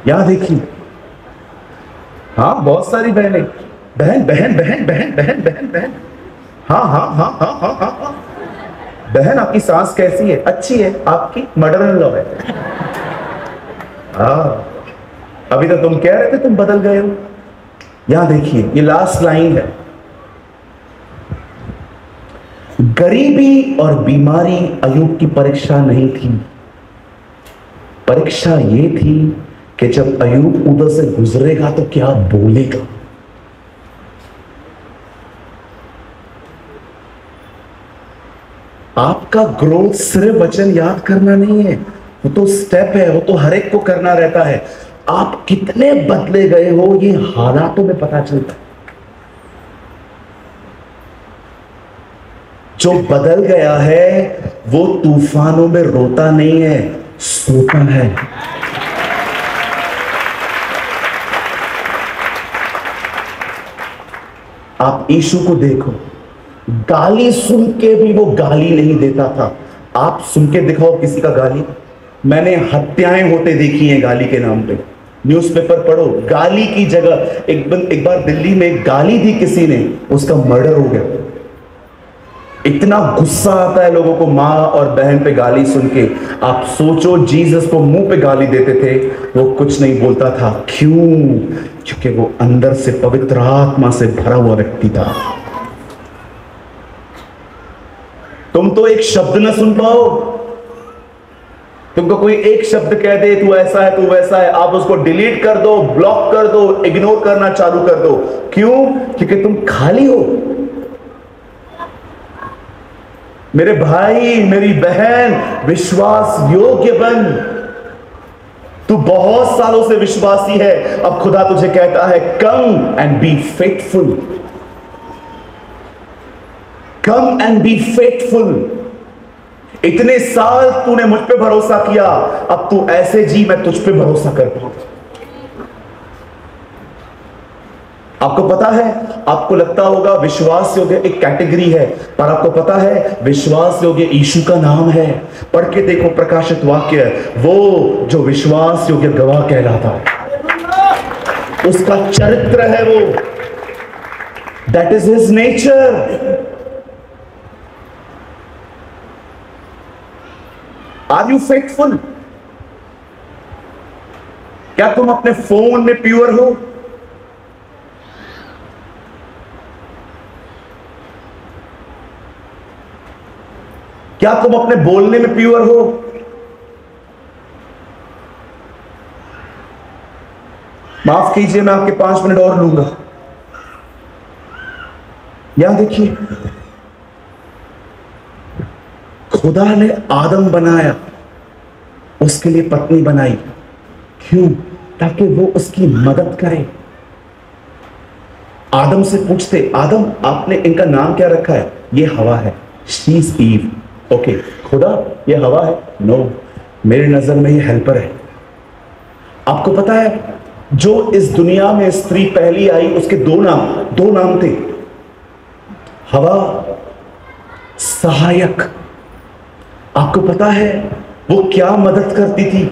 यहां देखिए, हाँ बहुत सारी बहनें, बहन बहन बहन बहन बहन बहन बहन, हाँ हाँ हाँ हाँ हाँ हाँ हाँ। बहन आपकी सास कैसी है? अच्छी है, आपकी मदर इन लॉ है। हाँ, अभी तो तुम कह रहे थे तुम बदल गए हो। यहां देखिए, ये लास्ट लाइन है, गरीबी और बीमारी अयूब की परीक्षा नहीं थी। परीक्षा ये थी कि जब अयूब उधर से गुजरेगा तो क्या बोलेगा। आपका ग्रोथ सिर्फ वचन याद करना नहीं है, वो तो स्टेप है, वो तो हर एक को करना रहता है। आप कितने बदले गए हो ये हालातों में पता चलता है। जो बदल गया है वो तूफानों में रोता नहीं है, सोता है। आप यीशु को देखो, गाली सुन के भी वो गाली नहीं देता था। आप सुन के दिखाओ किसी का गाली। मैंने हत्याएं होते देखी हैं गाली के नाम पे। न्यूज़पेपर पढ़ो, गाली की जगह एक बार दिल्ली में गाली दी किसी ने, उसका मर्डर हो गया। इतना गुस्सा आता है लोगों को माँ और बहन पे गाली सुन के। आप सोचो, जीसस को मुंह पे गाली देते थे, वो कुछ नहीं बोलता था। क्यों? क्योंकि वो अंदर से पवित्र आत्मा से भरा हुआ व्यक्ति था। तुम तो एक शब्द न सुन पाओ, तुमको कोई एक शब्द कह दे तू ऐसा है तू वैसा है, आप उसको डिलीट कर दो, ब्लॉक कर दो, इग्नोर करना चालू कर दो। क्यों? क्योंकि तुम खाली हो। मेरे भाई, मेरी बहन, विश्वास योग्य बन। तू बहुत सालों से विश्वासी है, अब खुदा तुझे कहता है come and be faithful, come and be faithful. इतने साल तूने मुझ पे भरोसा किया, अब तू ऐसे जी मैं तुझ पे भरोसा करता हूं। आपको पता है, आपको लगता होगा विश्वास योग्य एक कैटेगरी है, पर आपको पता है विश्वास योग्य यीशु का नाम है। पढ़ के देखो प्रकाशित वाक्य, वो जो विश्वास योग्य गवाह कहलाता है, उसका चरित्र है वो, that is his nature. Are you faithful? क्या तुम अपने फोन में प्योर हो? क्या तुम अपने बोलने में प्योर हो? माफ कीजिए, मैं आपके 5 मिनट और लूंगा। यहां देखिए, खुदा ने आदम बनाया, उसके लिए पत्नी बनाई। क्यों? ताकि वो उसकी मदद करे। आदम से पूछते, आदम आपने इनका नाम क्या रखा है? ये हवा है, शी इज ईव। ओके, खुदा ये हवा है? नो, मेरी नजर में ये हेल्पर है। आपको पता है, जो इस दुनिया में स्त्री पहली आई, उसके दो नाम थे, हवा, सहायक। आपको पता है वो क्या मदद करती थी?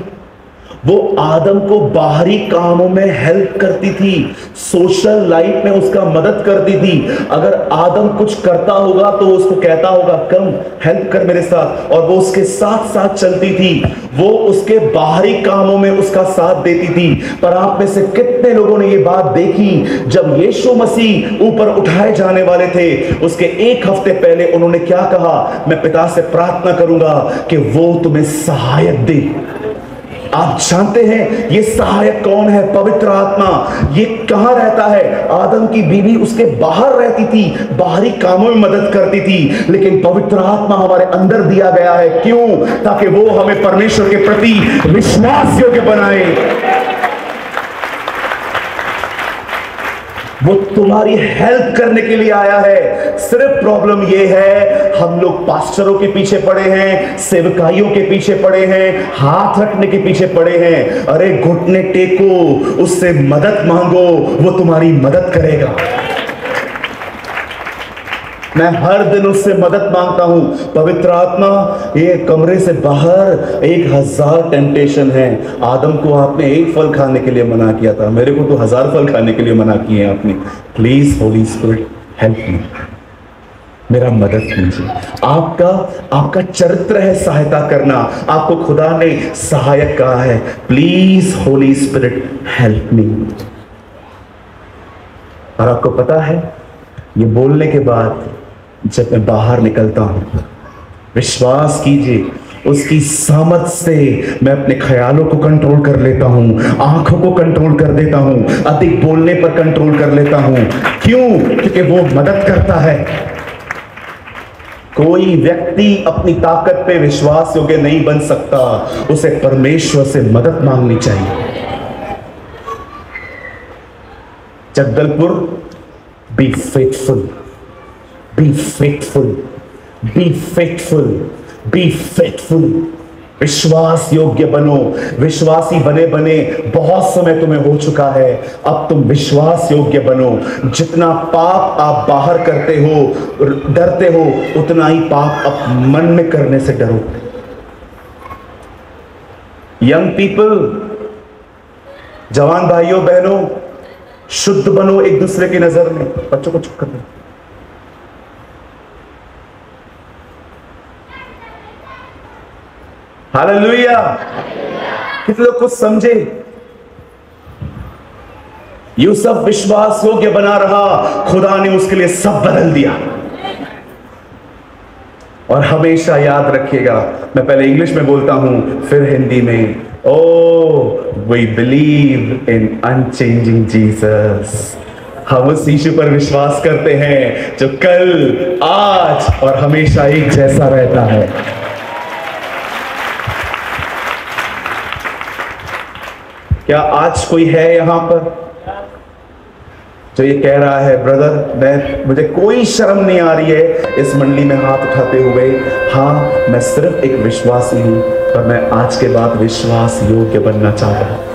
वो आदम को बाहरी कामों में हेल्प करती थी, सोशल लाइफ में उसका मदद करती थी। अगर आदम कुछ करता होगा तो उसको कहता होगा कम हेल्प कर मेरे साथ, और वो उसके साथ साथ चलती थी। वो उसके बाहरी कामों में उसका साथ देती थी। पर आप में से कितने लोगों ने ये बात देखी, जब यीशु मसीह ऊपर उठाए जाने वाले थे, उसके 1 हफ्ते पहले उन्होंने क्या कहा? मैं पिता से प्रार्थना करूंगा कि वो तुम्हें सहायक दे। आप जानते हैं ये सहायक कौन है? पवित्र आत्मा। ये कहां रहता है? आदम की बीवी उसके बाहर रहती थी, बाहरी कामों में मदद करती थी, लेकिन पवित्र आत्मा हमारे अंदर दिया गया है। क्यों? ताकि वो हमें परमेश्वर के प्रति विश्वास योग्य बनाए। वो तुम्हारी हेल्प करने के लिए आया है। सिर्फ प्रॉब्लम ये है, हम लोग पास्टरों के पीछे पड़े हैं, सेवकाइयों के पीछे पड़े हैं, हाथ रखने के पीछे पड़े हैं। अरे घुटने टेको, उससे मदद मांगो, वो तुम्हारी मदद करेगा। मैं हर दिन उससे मदद मांगता हूं। पवित्र आत्मा, ये कमरे से बाहर 1000 टेम्पटेशन है। आदम को आपने 1 फल खाने के लिए मना किया था, मेरे को तो 1000 फल खाने के लिए मना किए हैं आपने। Please Holi spirit help me, मेरा मदद कीजिए। आपका चरित्र है सहायता करना। आपको खुदा ने सहायक कहा है। Please Holi spirit help me. और आपको पता है, ये बोलने के बाद जब मैं बाहर निकलता हूं, विश्वास कीजिए, उसकी सामर्थ से मैं अपने ख्यालों को कंट्रोल कर लेता हूं, आंखों को कंट्रोल कर देता हूं, अधिक बोलने पर कंट्रोल कर लेता हूं। क्यों? क्योंकि वो मदद करता है। कोई व्यक्ति अपनी ताकत पे विश्वास योग्य नहीं बन सकता, उसे परमेश्वर से मदद मांगनी चाहिए। Jagdalpur, be faithful, be faithful, be faithful, be faithful. विश्वास योग्य बनो। विश्वासी बने बने बहुत समय तुम्हें हो चुका है, अब तुम विश्वास योग्य बनो। जितना पाप आप बाहर करते हो, डरते हो, उतना ही पाप अब मन में करने से डरो। यंग पीपल, जवान भाइयों बहनों, शुद्ध बनो एक दूसरे की नजर में। बच्चों को चुप कर दो। हालेलुया। कितने लोग कुछ समझे? यूसुफ विश्वास योग्य बना रहा, खुदा ने उसके लिए सब बदल दिया। और हमेशा याद रखिएगा, मैं पहले इंग्लिश में बोलता हूं फिर हिंदी में। Oh, we believe in unchanging Jesus. हम उस यीशु पर विश्वास करते हैं जो कल, आज और हमेशा एक जैसा रहता है। क्या आज कोई है यहां पर जो ये कह रहा है, ब्रदर मुझे कोई शर्म नहीं आ रही है इस मंडली में हाथ उठाते हुए, हाँ मैं सिर्फ एक विश्वासी हूं पर मैं आज के बाद विश्वास योग्य बनना चाहता हूं।